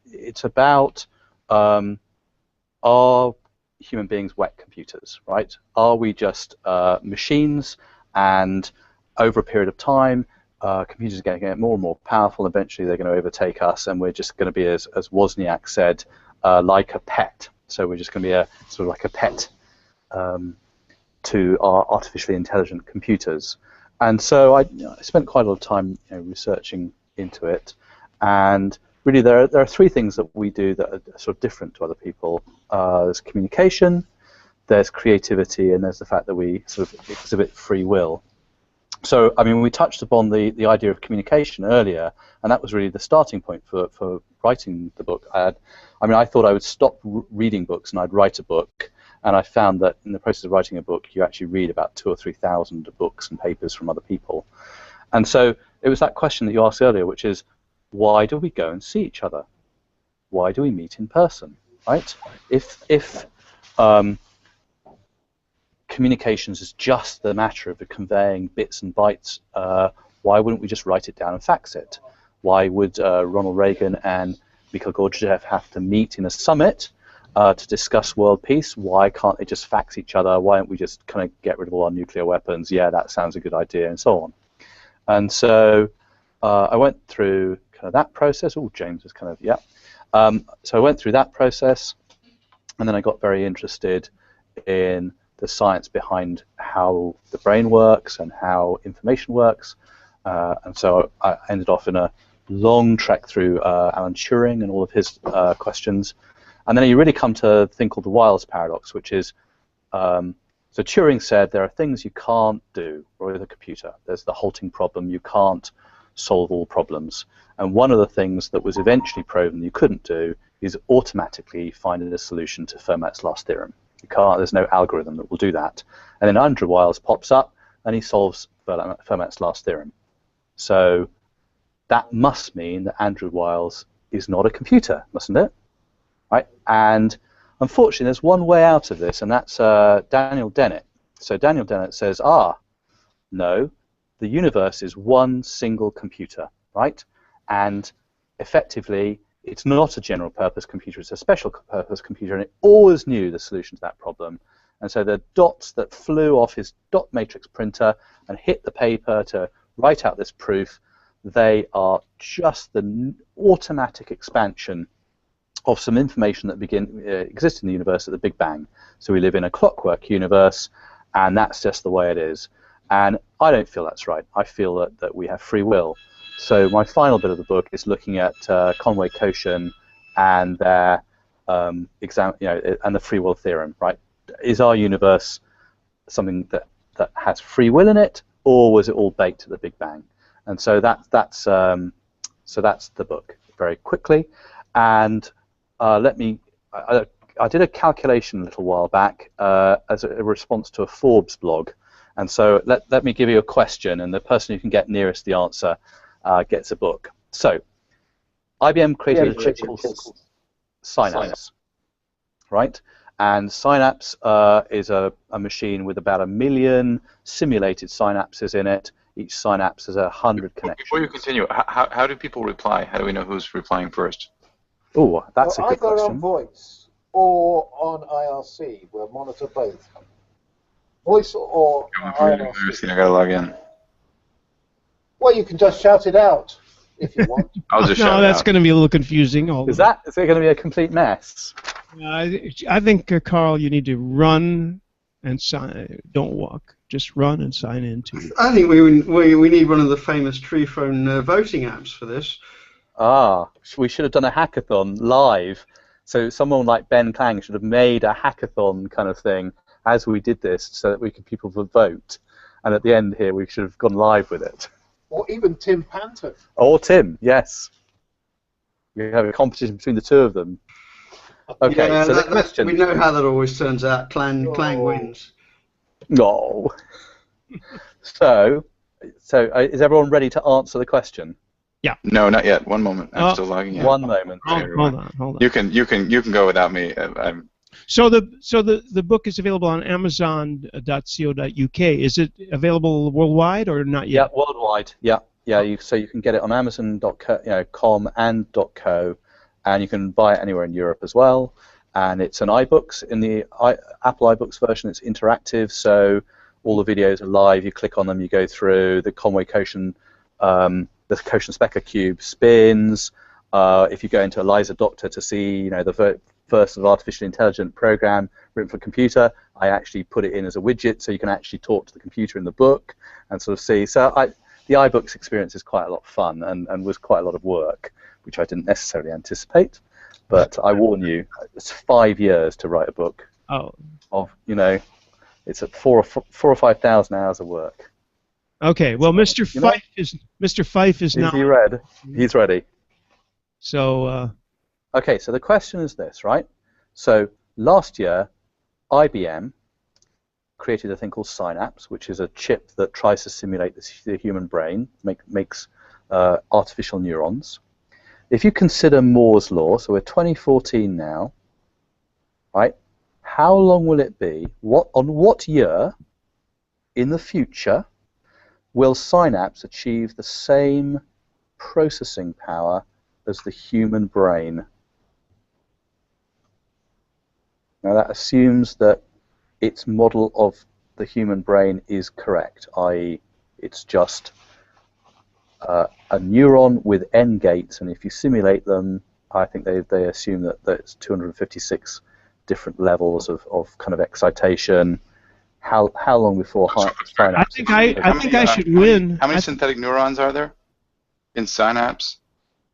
it's about are human beings wet computers, right? Are we just machines, and over a period of time, computers are going to get more and more powerful, and eventually they're going to overtake us, and we're just going to be, as Wozniak said, like a pet. So we're just going to be a sort of like a pet to our artificially intelligent computers. And so I spent quite a lot of time researching into it, and really there are three things that we do that are sort of different to other people. There's communication, there's creativity, and there's the fact that we sort of exhibit free will. So, I mean, we touched upon the idea of communication earlier, and that was really the starting point for writing the book. I thought I would stop reading books and I'd write a book, and I found that in the process of writing a book, you actually read about 2,000 or 3,000 books and papers from other people. And so it was that question that you asked earlier, which is, why do we go and see each other? Why do we meet in person, right? If communications is just the matter of conveying bits and bytes, why wouldn't we just write it down and fax it? Why would Ronald Reagan and Mikhail Gorbachev have to meet in a summit to discuss world peace? Why can't they just fax each other? Why don't we just kind of get rid of all our nuclear weapons? Yeah, that sounds a good idea, and so on. And so I went through kind of that process. Oh, James is kind of, yeah. So I went through that process, and then I got very interested in the science behind how the brain works and how information works. And so I ended off in a long trek through Alan Turing and all of his questions. And then you really come to a thing called the Wiles paradox, which is, so Turing said there are things you can't do with a computer. There's the halting problem. You can't solve all problems. And one of the things that was eventually proven you couldn't do is automatically find a solution to Fermat's last theorem. You can't, there's no algorithm that will do that. And then Andrew Wiles pops up and he solves Fermat's last theorem. So that must mean that Andrew Wiles is not a computer, mustn't it? right? And unfortunately, there's one way out of this, and that's Daniel Dennett. So Daniel Dennett says, no, the universe is one single computer, right? And effectively, it's not a general purpose computer, it's a special purpose computer, and it always knew the solution to that problem. And so the dots that flew off his dot matrix printer and hit the paper to write out this proof, they are just the automatic expansion of some information that existed in the universe at the Big Bang. So we live in a clockwork universe, and that's just the way it is. And I don't feel that's right. I feel that we have free will. So my final bit of the book is looking at Conway-Quotient and their and the free will theorem. Right? Is our universe something that has free will in it, or was it all baked at the Big Bang? And so that's the book very quickly. And I did a calculation a little while back as a response to a Forbes blog. And so let me give you a question, and the person who can get nearest the answer gets a book. So IBM created a chip called Synapse, right? And Synapse is a machine with about 1 million simulated synapses in it. Each synapse has 100 connections. Before you continue, how do people reply? How do we know who's replying first? Oh, that's a good question. Either on voice or on IRC. We'll monitor both. Voice or IRC. I gotta log in. Well, you can just shout it out if you want. I'll just shout it out. No, that's going to be a little confusing. Is it going to be a complete mess? I think, Carl, you need to run and sign. Don't walk. Just run and sign in to. I think we need one of the famous Truphone voting apps for this. We should have done a hackathon live. So someone like Ben Klang should have made a hackathon kind of thing as we did this, so that people would vote. And at the end here, we should have gone live with it. Or even Tim Panton. Or Tim, yes. We have a competition between the two of them. Okay, yeah, so the question. We know how that always turns out. Clang wins. No. So is everyone ready to answer the question? Yeah. No, not yet. One moment. I'm still logging in. One moment. Hold on. You can go without me. So the book is available on Amazon.co.uk. Is it available worldwide or not yet? Yeah, worldwide. Yeah. So you can get it on Amazon.com and .co, and you can buy it anywhere in Europe as well. And it's an iBooks. In the Apple iBooks version, it's interactive, so all the videos are live. You click on them, you go through the Conway-Quotient. The Quotient Specker cube spins. If you go into Eliza Doctor to see, the first of artificial intelligence program written for computer, I actually put it in as a widget, so you can actually talk to the computer in the book and sort of see. So the iBooks experience is quite a lot of fun and was quite a lot of work, which I didn't necessarily anticipate. But I warn you, it's 5 years to write a book. Oh. It's at 4,000 or 5,000 hours of work. Okay, well, Mr. Fife is now. Is he ready? He's ready. So. Okay, so the question is this, right? So last year, IBM created a thing called Synapse, which is a chip that tries to simulate the human brain, makes artificial neurons. If you consider Moore's law, so we're 2014 now, right? How long will it be? On what year in the future will Synapse achieve the same processing power as the human brain? Now that assumes that its model of the human brain is correct, i.e. it's just a neuron with n gates, and if you simulate them, I think they assume that it's 256 different levels of kind of excitation. How long before Synapse? I think I should win. How many synthetic neurons are there in Synapse?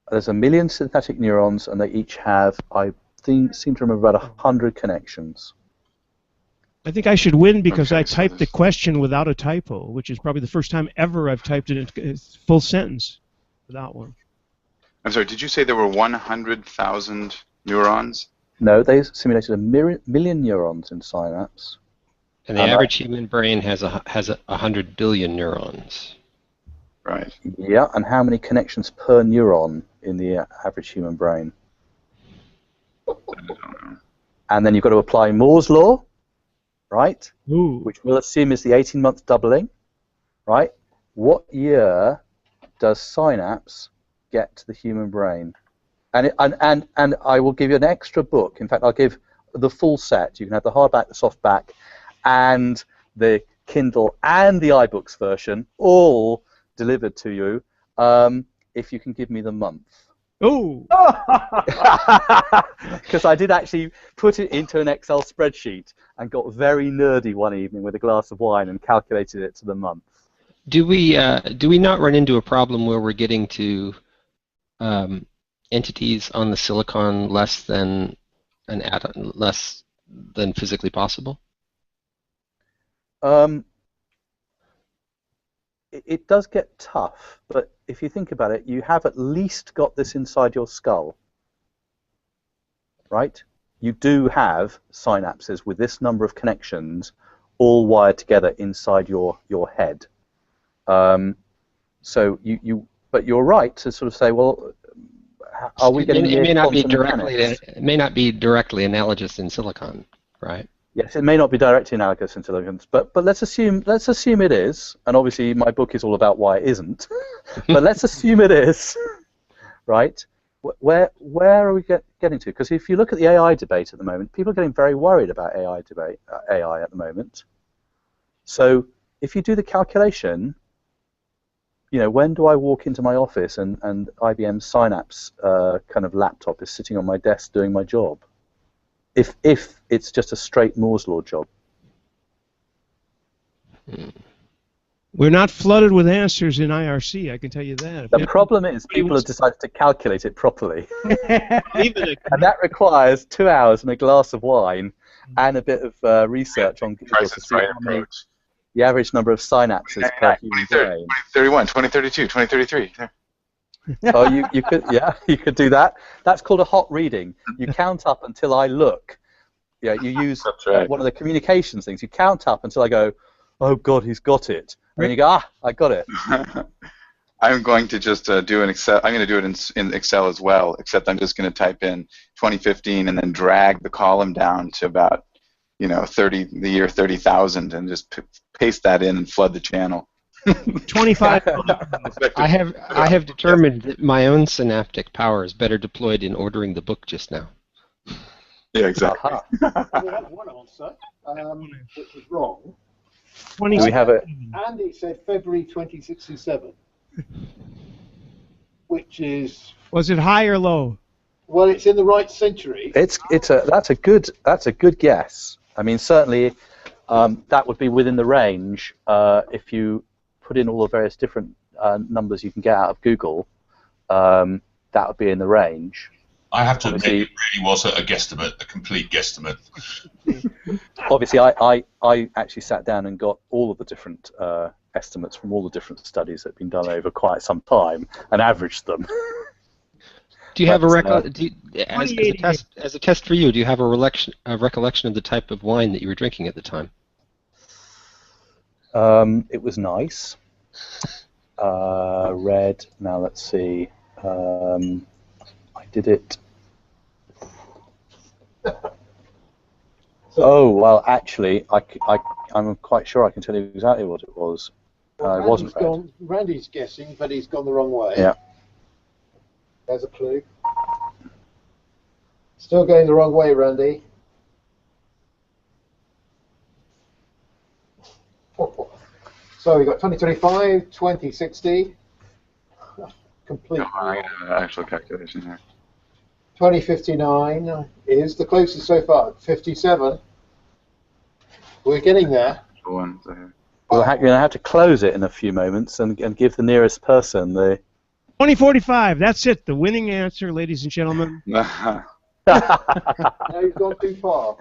There's 1 million synthetic neurons, and they each have, I seem to remember, about 100 connections. I think I should win because I typed the question without a typo, which is probably the first time ever I've typed it in a full sentence without one. I'm sorry, did you say there were 100,000 neurons? No, they simulated 1 million neurons in Synapse. And the average human brain has 100 billion neurons. Right. Yeah, and how many connections per neuron in the average human brain? And then you've got to apply Moore's law, right? Ooh. Which we'll assume is the 18-month doubling, right? What year does synapse get to the human brain? And I will give you an extra book. In fact, I'll give the full set. You can have the hardback, the softback, and the Kindle and the iBooks version, all delivered to you, if you can give me the month. Oh! Because I did actually put it into an Excel spreadsheet and got very nerdy one evening with a glass of wine and calculated it to the month. Do we not run into a problem where we're getting to entities on the silicon less than an atom, less than physically possible? It does get tough, but if you think about it, you have at least got this inside your skull, right? You do have synapses with this number of connections all wired together inside your head. So but you're right to sort of say, well, are we getting it may not be mechanics? it may not be directly analogous in silicon, right? Yes, it may not be directly analogous in silicon, but let's assume it is, and obviously my book is all about why it isn't. But let's assume it is, right? Where are we getting to? Because if you look at the AI debate at the moment, people are getting very worried about AI at the moment. So if you do the calculation, you know, when do I walk into my office and IBM Synapse kind of laptop is sitting on my desk doing my job? If it's just a straight Moore's law job. We're not flooded with answers in IRC, I can tell you that. The problem is people have decided to calculate it properly. And that requires 2 hours and a glass of wine and a bit of research on Google to see how many, the average number of synapses per human brain. 2031, 2032, 2033. Oh, you could do that. That's called a hot reading. You count up until I look. Yeah, you use one of the communications things. You count up until I go, oh God, he's got it. And then you go, I got it. I'm going to just do an Excel. I'm going to do it in Excel as well, except I'm just going to type in 2015 and then drag the column down to about, you know, the year 30,000, and just paste that in and flood the channel. 25. I have determined that my own synaptic power is better deployed in ordering the book just now. Yeah, exactly. We had one answer, which was wrong. Do we have it? Andy said February 2067, which is. Was it high or low? Well, it's in the right century. That's a good guess. I mean, certainly that would be within the range if you put in all the various different numbers you can get out of Google. That would be in the range. I have to admit, it really was a guesstimate, a complete guesstimate. Obviously, I actually sat down and got all of the different estimates from all the different studies that have been done over quite some time and averaged them. Do you have as a test for you? Do you have a recollection of the type of wine that you were drinking at the time? It was nice. Red. Now let's see. I did it. Oh well, actually, I'm quite sure I can tell you exactly what it was. Well, it wasn't red. Randy's guessing, but he's gone the wrong way. Yeah. There's a clue. Still going the wrong way, Randy. So we've got 2025, 2060. Complete. No, I got an actual calculation here. 2059 is the closest so far. 57. We're getting there. One. We're going to have to close it in a few moments and give the nearest person the... 2045. That's it. The winning answer, ladies and gentlemen. No, you've gone too far.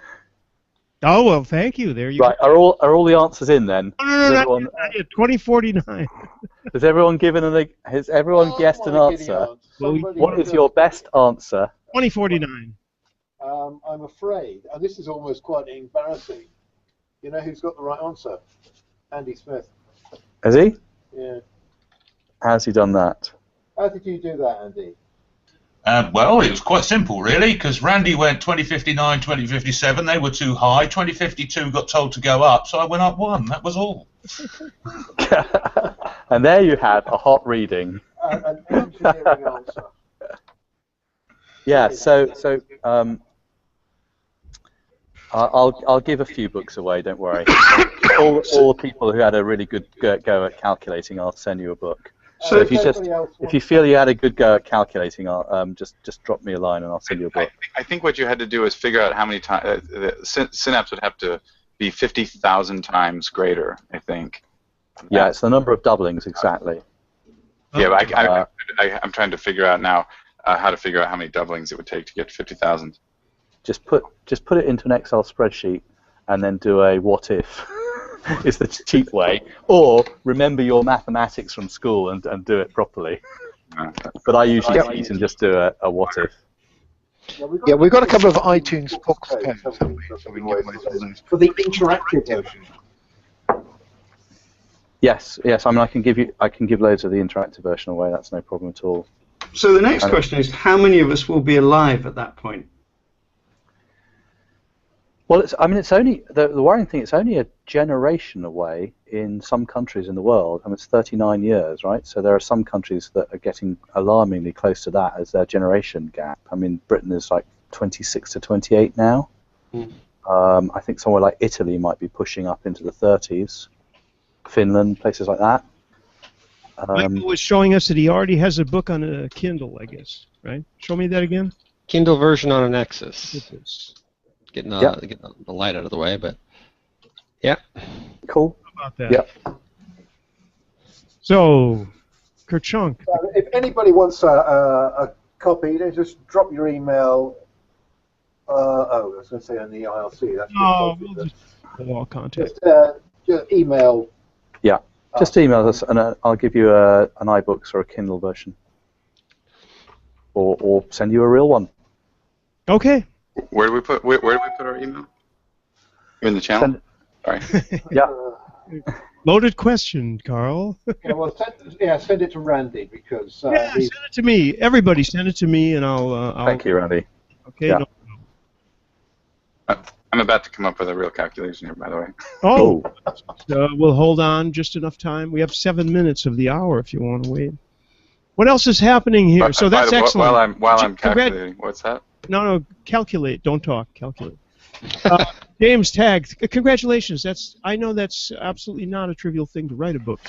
Oh, well, thank you. There you go. Right, are all the answers in then? No, not yet. 2049. Has everyone guessed an answer? What is your best answer? 2049. I'm afraid, and this is almost quite embarrassing. You know who's got the right answer? Andy Smith. Has he? Yeah. How's he done that? How did you do that, Andy? Well, it was quite simple, really, because Randy went 2059, 2057. They were too high. 2052 got told to go up, so I went up one. That was all. And there you have a hot reading. An engineering answer. Yeah. I'll give a few books away. Don't worry. all the people who had a really good go at calculating, I'll send you a book. So if you feel you had a good go at calculating, I'll just drop me a line and I'll send you a book. I think what you had to do is figure out how many times the synapse would have to be 50,000 times greater. I think. Yeah, it's the number of doublings exactly. Yeah, but I'm trying to figure out now how to figure out how many doublings it would take to get to 50,000. Just put it into an Excel spreadsheet and then do a what if. Is the cheap way, or remember your mathematics from school and do it properly. But I usually cheat and just do a what if. Yeah, we've got a couple of iTunes books codes, haven't we? So we can give away those. For the interactive version. Yes. I mean, I can give loads of the interactive version away. That's no problem at all. So the next question is, how many of us will be alive at that point? Well, it's only the worrying thing. It's only a generation away in some countries in the world. I mean, it's 39 years, right? So there are some countries that are getting alarmingly close to that as their generation gap. I mean, Britain is like 26 to 28 now. I think somewhere like Italy might be pushing up into the 30s. Finland, places like that. Michael was showing us that he already has a book on a Kindle, I guess, right? Show me that again. Kindle version on a Nexus. Getting the light out of the way, but yeah. Cool. How about that? Yep. So, Kerchunk. If anybody wants a copy, then just drop your email. I was going to say on the IRC. That's we'll just wall contact. Just email. Yeah. Just email us, and I'll give you an iBooks or a Kindle version, or send you a real one. Okay. Where do we put our email? In the channel. Sorry. Yeah. Loaded question, Carl. Send it to Randy because. Send it to me. Everybody, send it to me, and I'll. Thank you, Randy. Okay. Yeah. I'm about to come up with a real calculation here, by the way. Oh. We'll hold on just enough time. We have 7 minutes of the hour if you want to wait. What else is happening here? So that's excellent. While I'm calculating, what's that? No, calculate. Don't talk. Calculate. James Tagg, congratulations. I know that's absolutely not a trivial thing to write a book.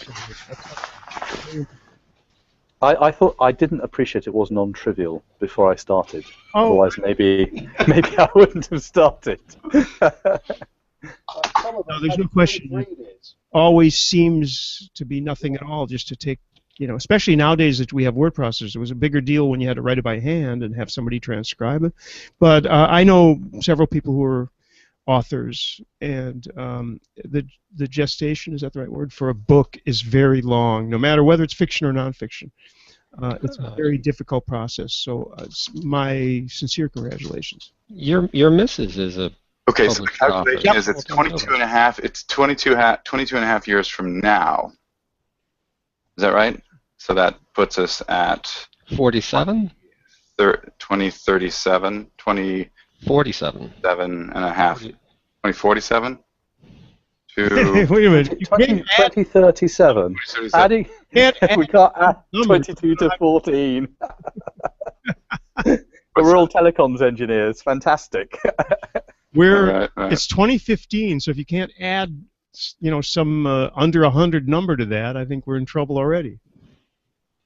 I thought I didn't appreciate it was non-trivial before I started. Otherwise, maybe I wouldn't have started. No, there's no question. It always seems to be nothing at all, just to take. Especially nowadays that we have word processors. It was a bigger deal when you had to write it by hand and have somebody transcribe it. But I know several people who are authors, and the gestation, is that the right word, for a book is very long, no matter whether it's fiction or nonfiction. It's a very difficult process. So my sincere congratulations. Your missus is a okay. So the calculation is it's 22 and a half. It's 22 and a half years from now. Is that right? So that puts us at 47? 2037, 47. 7 and a half. 2047? Wait a minute. 2037. Adding, we can't add 22 to 14. We're all telecoms engineers. Fantastic. It's 2015, so if you can't add some under 100 number to that, I think we're in trouble already.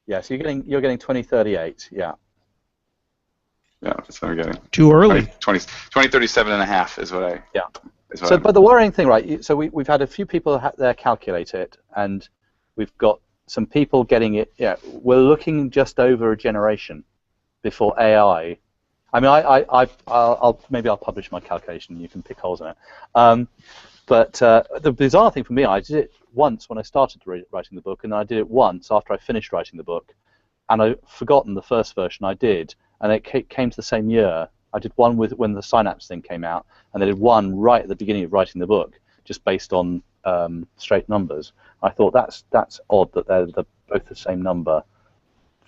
Yeah, so you're getting 2038, yeah. Yeah, that's what I'm getting. Too early. 2037 and a half is what I... Yeah. But the worrying thing, right, so we've had a few people there calculate it, and we've got some people getting it, we're looking just over a generation before AI. I mean, maybe I'll publish my calculation and you can pick holes in it. But the bizarre thing for me, I did it once when I started writing the book, and I did it once after I finished writing the book, and I'd forgotten the first version I did, and it came to the same year. I did one when the Synapse thing came out, and I did one right at the beginning of writing the book, just based on straight numbers. I thought that's odd that they're both the same number,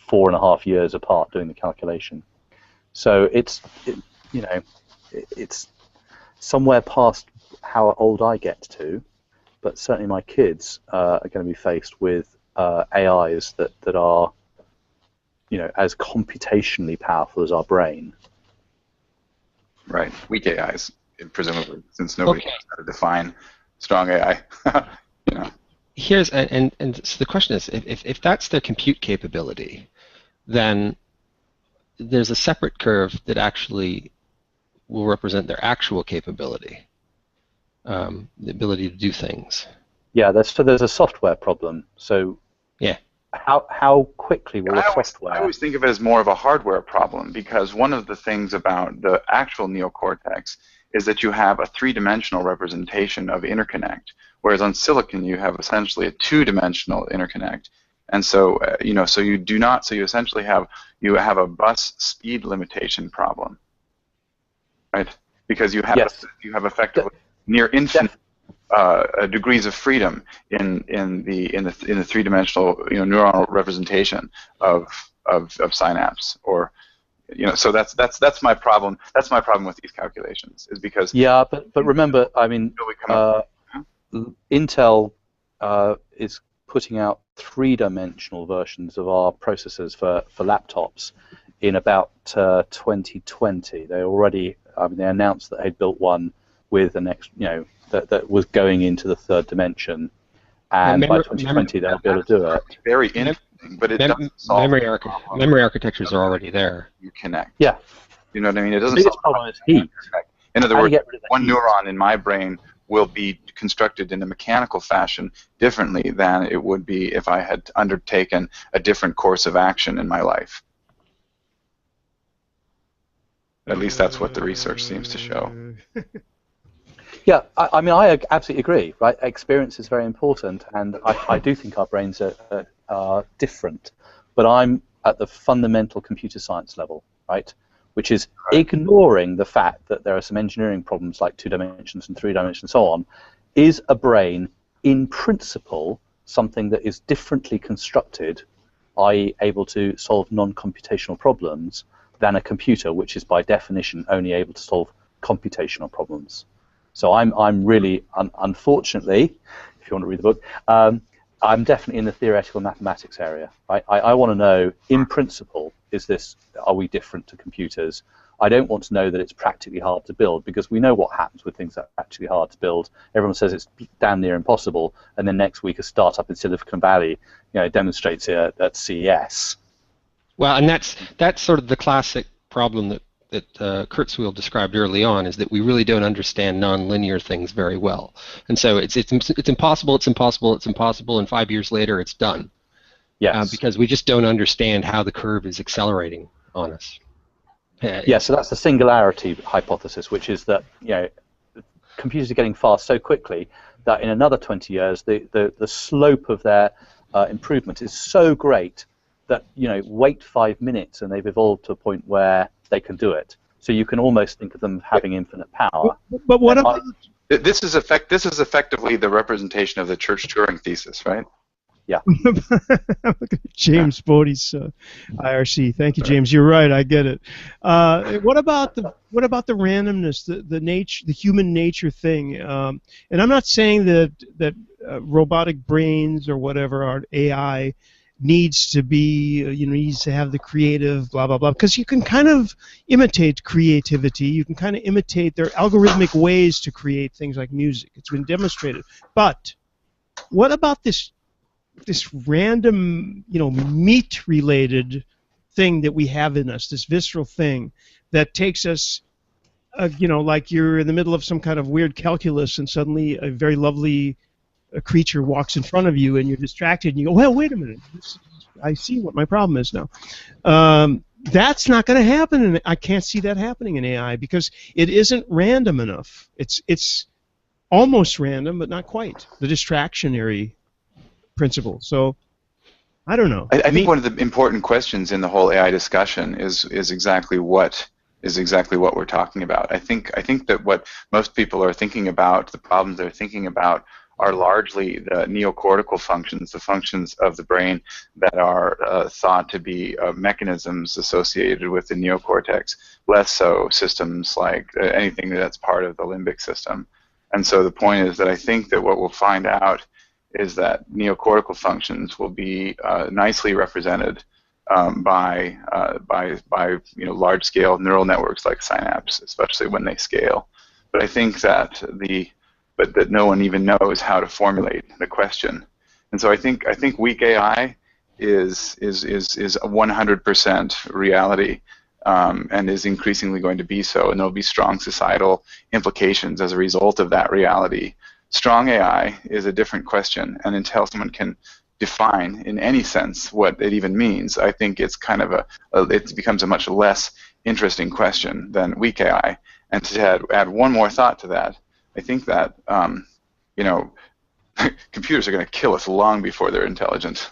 4.5 years apart doing the calculation. So it's somewhere past how old I get to, but certainly my kids are going to be faced with AIs that are, as computationally powerful as our brain. Right, weak AIs, presumably, since nobody knows how to define strong AI. Here's and so the question is, if that's their compute capability, then there's a separate curve that actually will represent their actual capability, the ability to do things. Yeah, there's a software problem. So yeah, how quickly will the software? I always think of it as more of a hardware problem, because one of the things about the actual neocortex is that you have a three-dimensional representation of interconnect, whereas on silicon you have essentially a two-dimensional interconnect. And so so you essentially have a bus speed limitation problem, right? Because you have effectively near infinite degrees of freedom in the three-dimensional neuronal representation of synapse, or so that's my problem. That's my problem with these calculations, is because but remember, I mean, Intel is putting out three-dimensional versions of our processors for laptops in about 2020. They already, they announced that they'd built one with an that was going into the third dimension, and by 2020 they'll be able to do it. Very interesting, but it doesn't solve memory architectures are already there. You connect. Yeah. You know what I mean? It doesn't. The biggest problem is heat. In other words, one neuron in my brain will be constructed in a mechanical fashion differently than it would be if I had undertaken a different course of action in my life. At least that's what the research seems to show. Yeah, I mean, I absolutely agree, right? Experience is very important, and I do think our brains are different, but I'm at the fundamental computer science level, right? Which is ignoring the fact that there are some engineering problems like 2 dimensions and 3 dimensions and so on. Is a brain, in principle, something that is differently constructed, i.e. able to solve non-computational problems, than a computer, which is by definition only able to solve computational problems? So I'm really, unfortunately, if you want to read the book, I'm definitely in the theoretical mathematics area. Right? I want to know, in principle, are we different to computers? I don't want to know that it's practically hard to build, because we know what happens with things that are actually hard to build. Everyone says it's damn near impossible, and then next week a startup in Silicon Valley, demonstrates it at CES. Well, and that's sort of the classic problem that Kurzweil described early on, is that we really don't understand nonlinear things very well, and so it's impossible, and 5 years later it's done. Yes. Because we just don't understand how the curve is accelerating on us. Yeah, so that's the singularity hypothesis, which is that computers are getting fast so quickly that in another 20 years the slope of their improvement is so great that wait 5 minutes and they've evolved to a point where they can do it. So you can almost think of them having infinite power. But what about this is effectively the representation of the Church-Turing thesis, right? Yeah. Look at James Bodie's IRC. Thank you, James. You're right. I get it. What about the randomness, the human nature thing? And I'm not saying that robotic brains or whatever, our AI, needs to be, needs to have the creative blah blah blah, because you can kind of imitate creativity. You can kind of imitate their algorithmic ways to create things like music. It's been demonstrated. But what about this random, meat-related thing that we have in us, this visceral thing that takes us, like you're in the middle of some kind of weird calculus and suddenly a very lovely creature walks in front of you and you're distracted and you go, well, wait a minute, I see what my problem is now. That's not going to happen, and I can't see that happening in AI because it isn't random enough. It's almost random, but not quite. The distractionary principle. So I don't know. I think one of the important questions in the whole AI discussion is exactly what we're talking about. I think that what most people are thinking about, the problems they're thinking about, are largely the neocortical functions, the functions of the brain that are thought to be mechanisms associated with the neocortex, less so systems like anything that's part of the limbic system. And so the point is that I think that what we'll find out is that neocortical functions will be nicely represented by large-scale neural networks like synapse, especially when they scale. But I think that that no one even knows how to formulate the question. And so I think weak AI is a 100% reality, and is increasingly going to be so, and there'll be strong societal implications as a result of that reality. Strong AI is a different question, and until someone can define in any sense what it even means, I think it's kind of it becomes a much less interesting question than weak AI. And to add one more thought to that, I think that computers are going to kill us long before they're intelligent.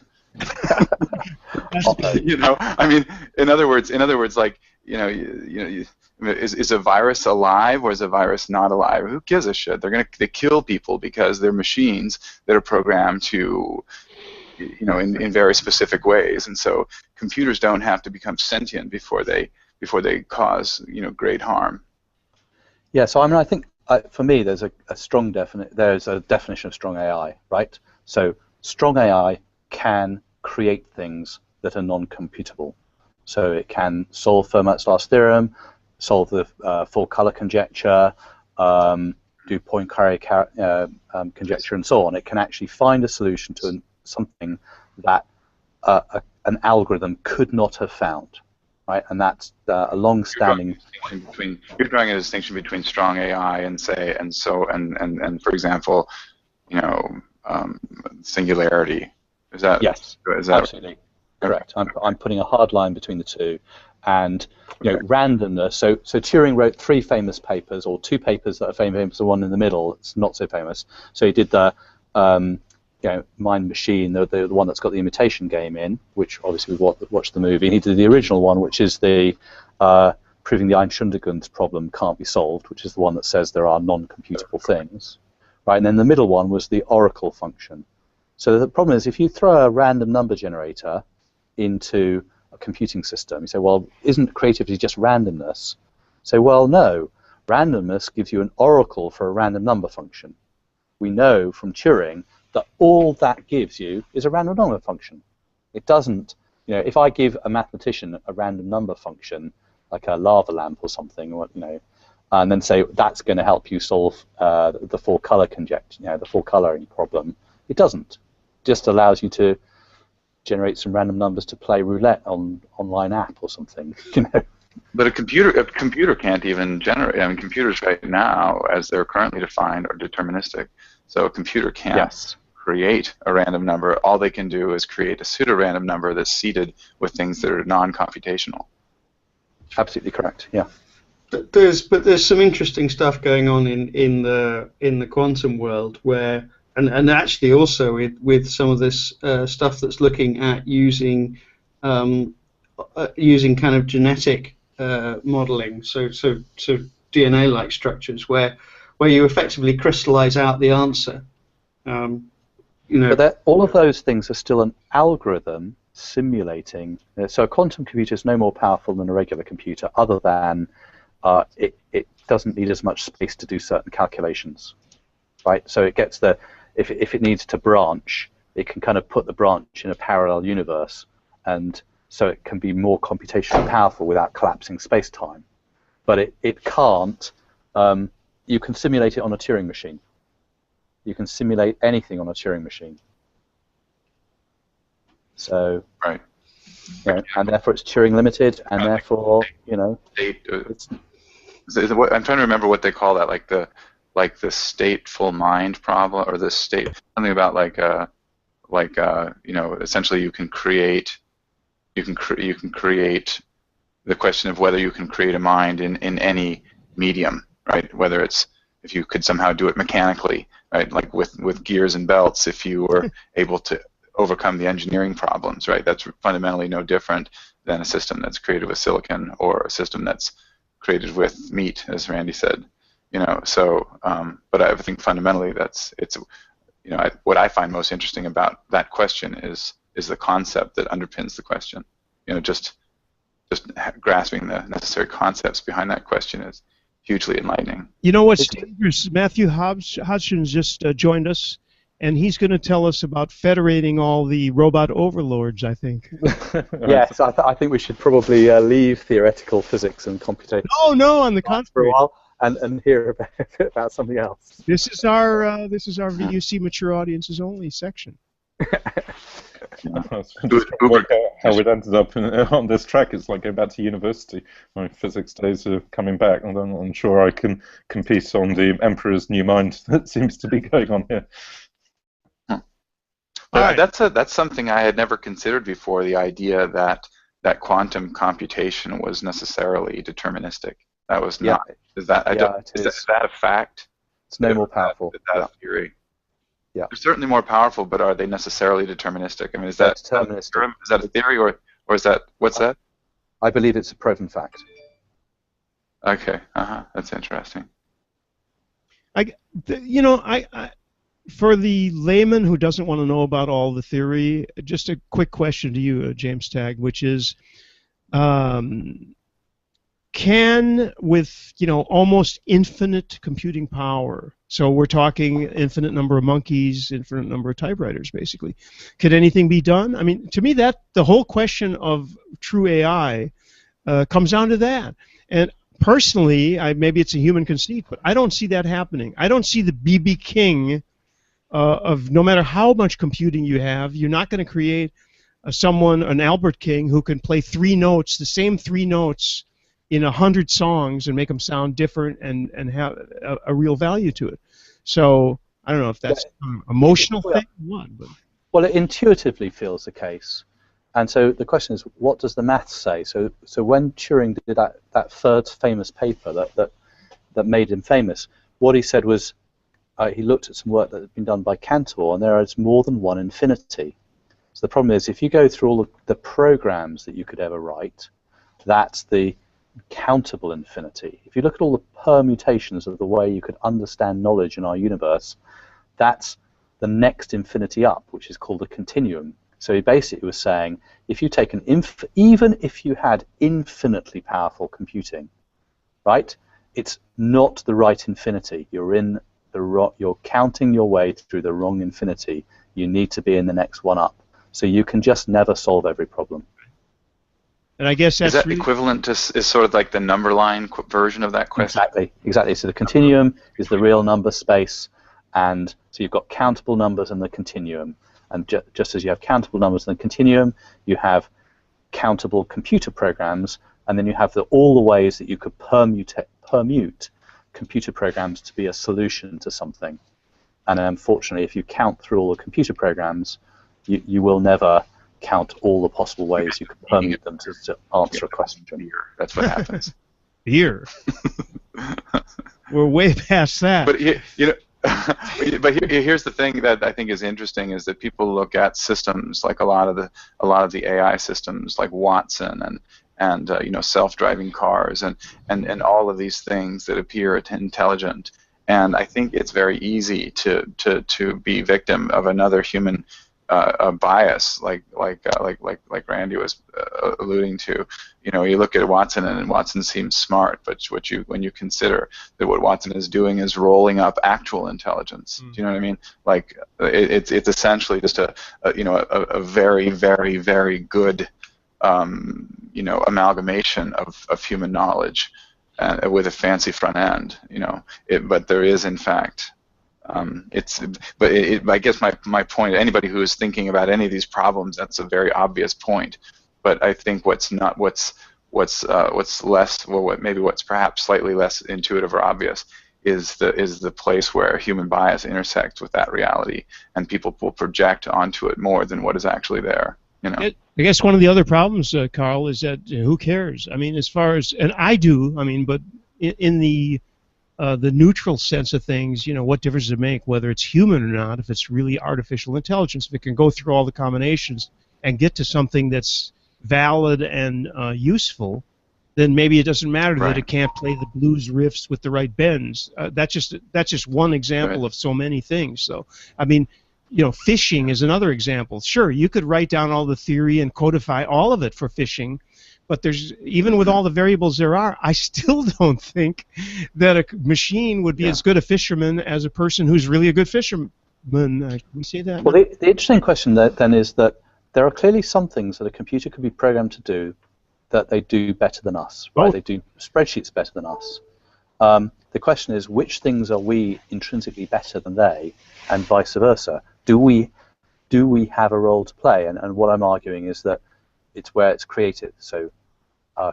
I mean, in other words, like, is a virus alive or is a virus not alive? Who gives a shit? They kill people because they're machines that are programmed to, in very specific ways. And so computers don't have to become sentient before they cause, great harm. Yeah. So I think for me, there's a definition of strong AI, right? So strong AI can create things that are non-computable. So it can solve Fermat's last theorem, solve the full color conjecture, do Poincare conjecture, and so on. It can actually find a solution to something that an algorithm could not have found, right? And that's a long-standing. You're drawing a distinction between strong AI and for example, singularity. Is that? Yes. Is that absolutely correct? I'm putting a hard line between the two, and randomness. So Turing wrote 3 famous papers, or 2 papers that are famous, the one in the middle it's not so famous. So he did the Mind Machine, the one that's got the imitation game in, which obviously we watched the movie. And he did the original one, which is the proving the Einschüttergens problem can't be solved, which is the one that says there are non-computable things, right? And then the middle one was the oracle function. So the problem is, if you throw a random number generator into a computing system, you say, well, isn't creativity just randomness? Say, well, no. Randomness gives you an oracle for a random number function. We know from Turing that all that gives you is a random number function. It doesn't, if I give a mathematician a random number function, like a lava lamp or something, and then say that's going to help you solve the full color conjecture, the full coloring problem, it doesn't. It just allows you to generate some random numbers to play roulette on online app or something. But a computer can't even generate. I mean, computers right now, as they're currently defined, are deterministic. So a computer can't create a random number. All they can do is create a pseudo-random number that's seeded with things that are non-computational. Absolutely correct. Yeah. But there's some interesting stuff going on in the quantum world where, and actually also with some of this stuff that's looking at using kind of genetic modeling, so DNA-like structures where you effectively crystallize out the answer. But all of those things are still an algorithm simulating. So a quantum computer is no more powerful than a regular computer, other than it doesn't need as much space to do certain calculations, right? So it gets if it needs to branch, it can kind of put the branch in a parallel universe, and so it can be more computationally powerful without collapsing space-time. But it can't. You can simulate it on a Turing machine. You can simulate anything on a Turing machine. So, right. And therefore it's Turing limited, and therefore, it's. I'm trying to remember what they call that, like the stateful mind problem, or the state, something about essentially you can create the question of whether you can create a mind in any medium, right? Whether it's, if you could somehow do it mechanically, right? Like with gears and belts, if you were able to overcome the engineering problems, right? That's fundamentally no different than a system that's created with silicon, or a system that's created with meat, as Randy said. So, but I think fundamentally what I find most interesting about that question is the concept that underpins the question. Just grasping the necessary concepts behind that question is hugely enlightening. You know what's dangerous? Matthew Hodgins just joined us, and he's going to tell us about federating all the robot overlords, I think. Yes, I think we should probably leave theoretical physics and computation. No, on the contrary. For a while, and hear about something else. This is our VUC mature audiences only section. How it ended up on this track is like going back to university. My physics days are coming back, and I'm sure I can compete on the Emperor's New Mind that seems to be going on here. Right. That's something I had never considered before. The idea that quantum computation was necessarily deterministic. That was not. Is that a fact? It's no more powerful. Is that a theory? Yeah. They're certainly more powerful, but are they necessarily deterministic? I mean, is that deterministic? Is that a theory, or is that what's that? I believe it's a proven fact. Okay. That's interesting. For the layman who doesn't want to know about all the theory, just a quick question to you, James Tagg, which is, can with almost infinite computing power, so we're talking infinite number of monkeys, infinite number of typewriters, basically, could anything be done? I mean, to me, that the whole question of true AI comes down to that. And personally, maybe it's a human conceit, but I don't see that happening. I don't see the B.B. King of no matter how much computing you have, you're not going to create an Albert King who can play the same three notes in 100 songs and make them sound different and have a real value to it. So I don't know if that's an emotional thing or what. But. Well, it intuitively feels the case. And so the question is, what does the maths say? So when Turing did that third famous paper that made him famous, what he said was he looked at some work that had been done by Cantor, and there is more than one infinity. So the problem is, if you go through all of the programs that you could ever write, that's the countable infinity. If you look at all the permutations of the way you could understand knowledge in our universe, that's the next infinity up, which is called a continuum. So he basically was saying, if you take even if you had infinitely powerful computing, right, it's not the right infinity. You're counting your way through the wrong infinity. You need to be in the next one up. So you can just never solve every problem. And I guess that's equivalent to is sort of like the number line version of that question. Exactly. So the continuum is the real number space, and so you've got countable numbers in the continuum. And just as you have countable numbers in the continuum, you have countable computer programs, and then you have all the ways that you could permute computer programs to be a solution to something. And unfortunately, if you count through all the computer programs, you will never count all the possible ways you can permute them to answer a question. That's what happens. Here. We're way past that. But here's the thing that I think is interesting is that people look at systems like a lot of the AI systems like Watson and self-driving cars and all of these things that appear intelligent, and I think it's very easy to be victim of another human bias, like Randy was alluding to. You look at Watson, and Watson seems smart, but when you consider that what Watson is doing is rolling up actual intelligence, do you know what I mean? Like it's essentially just a very, very, very good amalgamation of human knowledge with a fancy front end. But there is in fact. I guess my point, anybody who is thinking about any of these problems, that's a very obvious point. But I think what's perhaps slightly less intuitive or obvious is the place where human bias intersects with that reality, and people will project onto it more than what is actually there. I guess one of the other problems, Carl, is that who cares? I mean, as far as, and I do. I mean, but in the neutral sense of things, what difference does it make whether it's human or not? If it's really artificial intelligence, if it can go through all the combinations and get to something that's valid and useful, then maybe it doesn't matter Right. that it can't play the blues riffs with the right bends. That's just one example of so many things. So, I mean, you know, fishing is another example. Sure, you could write down all the theory and codify all of it for fishing, but there's, even with all the variables there are, I still don't think that a machine would be as good a fisherman as a person who's really a good fisherman. Can we say that? Well, the interesting question then is that there are clearly some things that a computer could be programmed to do that they do better than us, right? They do spreadsheets better than us. The question is, which things are we intrinsically better than they, and vice versa? Do we have a role to play? And what I'm arguing is that it's where it's creative. So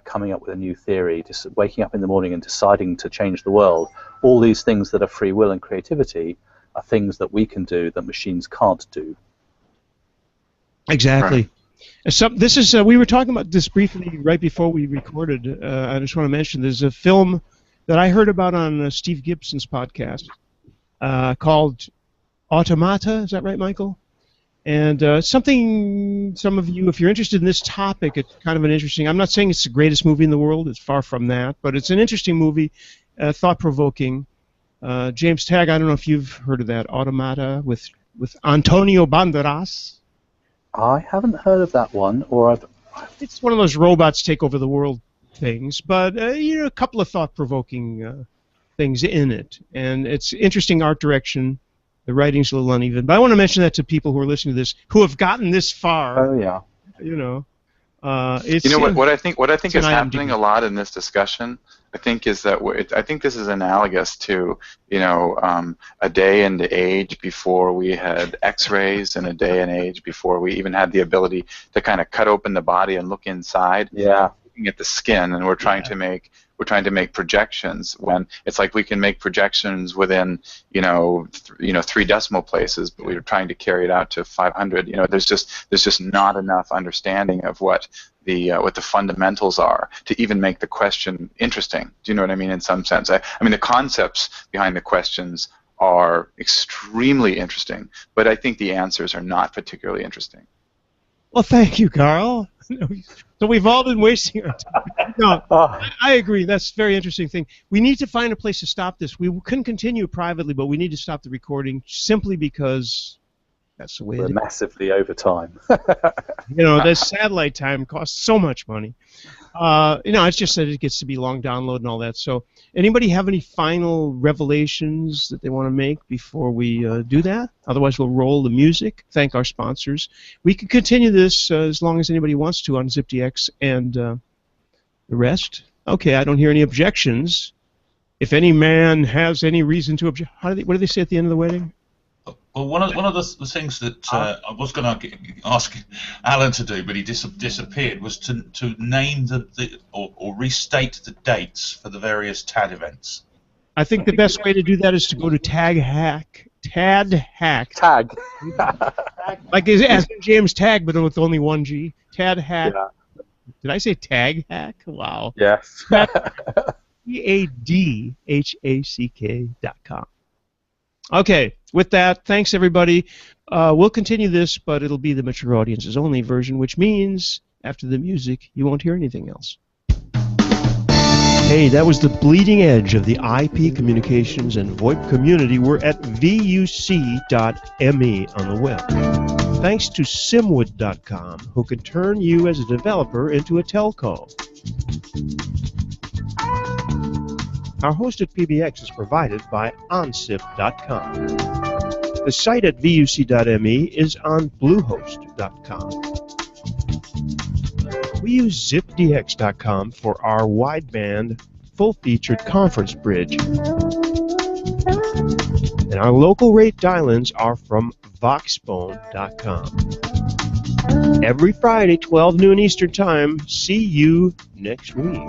coming up with a new theory, just waking up in the morning and deciding to change the world, all these things that are free will and creativity are things that we can do that machines can't do. Exactly. This is we were talking about this briefly right before we recorded. I just want to mention there's a film that I heard about on Steve Gibson's podcast called Automata. Is that right, Michael? And something, some of you, if you're interested in this topic, it's kind of an interesting. I'm not saying it's the greatest movie in the world. It's far from that, but it's an interesting movie, thought-provoking. James Tagg, I don't know if you've heard of that, Automata with Antonio Banderas. I haven't heard of that one, or I've. It's one of those robots take over the world things, but you know, a couple of thought-provoking things in it, and it's interesting art direction. The writing's a little uneven, but I want to mention that to people who are listening to this who have gotten this far. Oh yeah. You know, you know what I think is happening a lot in this discussion. I think is that I think this is analogous to, you know, a day and age before we had X-rays, and a day and age before we even had the ability to kind of cut open the body and look inside. Yeah. Looking at the skin, and we're trying to make projections when it's like we can make projections within, you know, 3 decimal places, but we were trying to carry it out to 500. You know, there's just not enough understanding of what the fundamentals are to even make the question interesting. Do you know what I mean? In some sense, I mean the concepts behind the questions are extremely interesting, but I think the answers are not particularly interesting. Well, thank you, Carl. So we've all been wasting our time. No, I agree. That's a very interesting thing. We need to find a place to stop this. We can continue privately, but we need to stop the recording simply because that's the way it is. We're massively over time. You know, this satellite time costs so much money. You know, it's just that it gets to be long download and all that. So anybody have any final revelations that they want to make before we do that? Otherwise, we'll roll the music. Thank our sponsors. We can continue this as long as anybody wants to on ZipDX and the rest. Okay, I don't hear any objections. If any man has any reason to object, what do they say at the end of the wedding? Well, one of the things that I was going to ask Alan to do, but he disappeared, was to name or restate the dates for the various TAD events. I think the best way to do that is to go to TADHack. TADHack. Tag. Like as in James Tagg, but with only one G. TADHack. Yeah. Did I say TAGHack? Wow. Yes. TADHack.com. Okay, with that, thanks everybody. We'll continue this, but it'll be the mature audiences only version, which means after the music, you won't hear anything else. Hey, that was the bleeding edge of the IP communications and VoIP community. We're at vuc.me on the web. Thanks to Simwood.com, who can turn you as a developer into a telco. Our hosted PBX is provided by onsip.com. The site at vuc.me is on bluehost.com. We use zipdx.com for our wideband, full-featured conference bridge. And our local rate dial-ins are from voxbone.com. Every Friday, 12 noon Eastern Time. See you next week.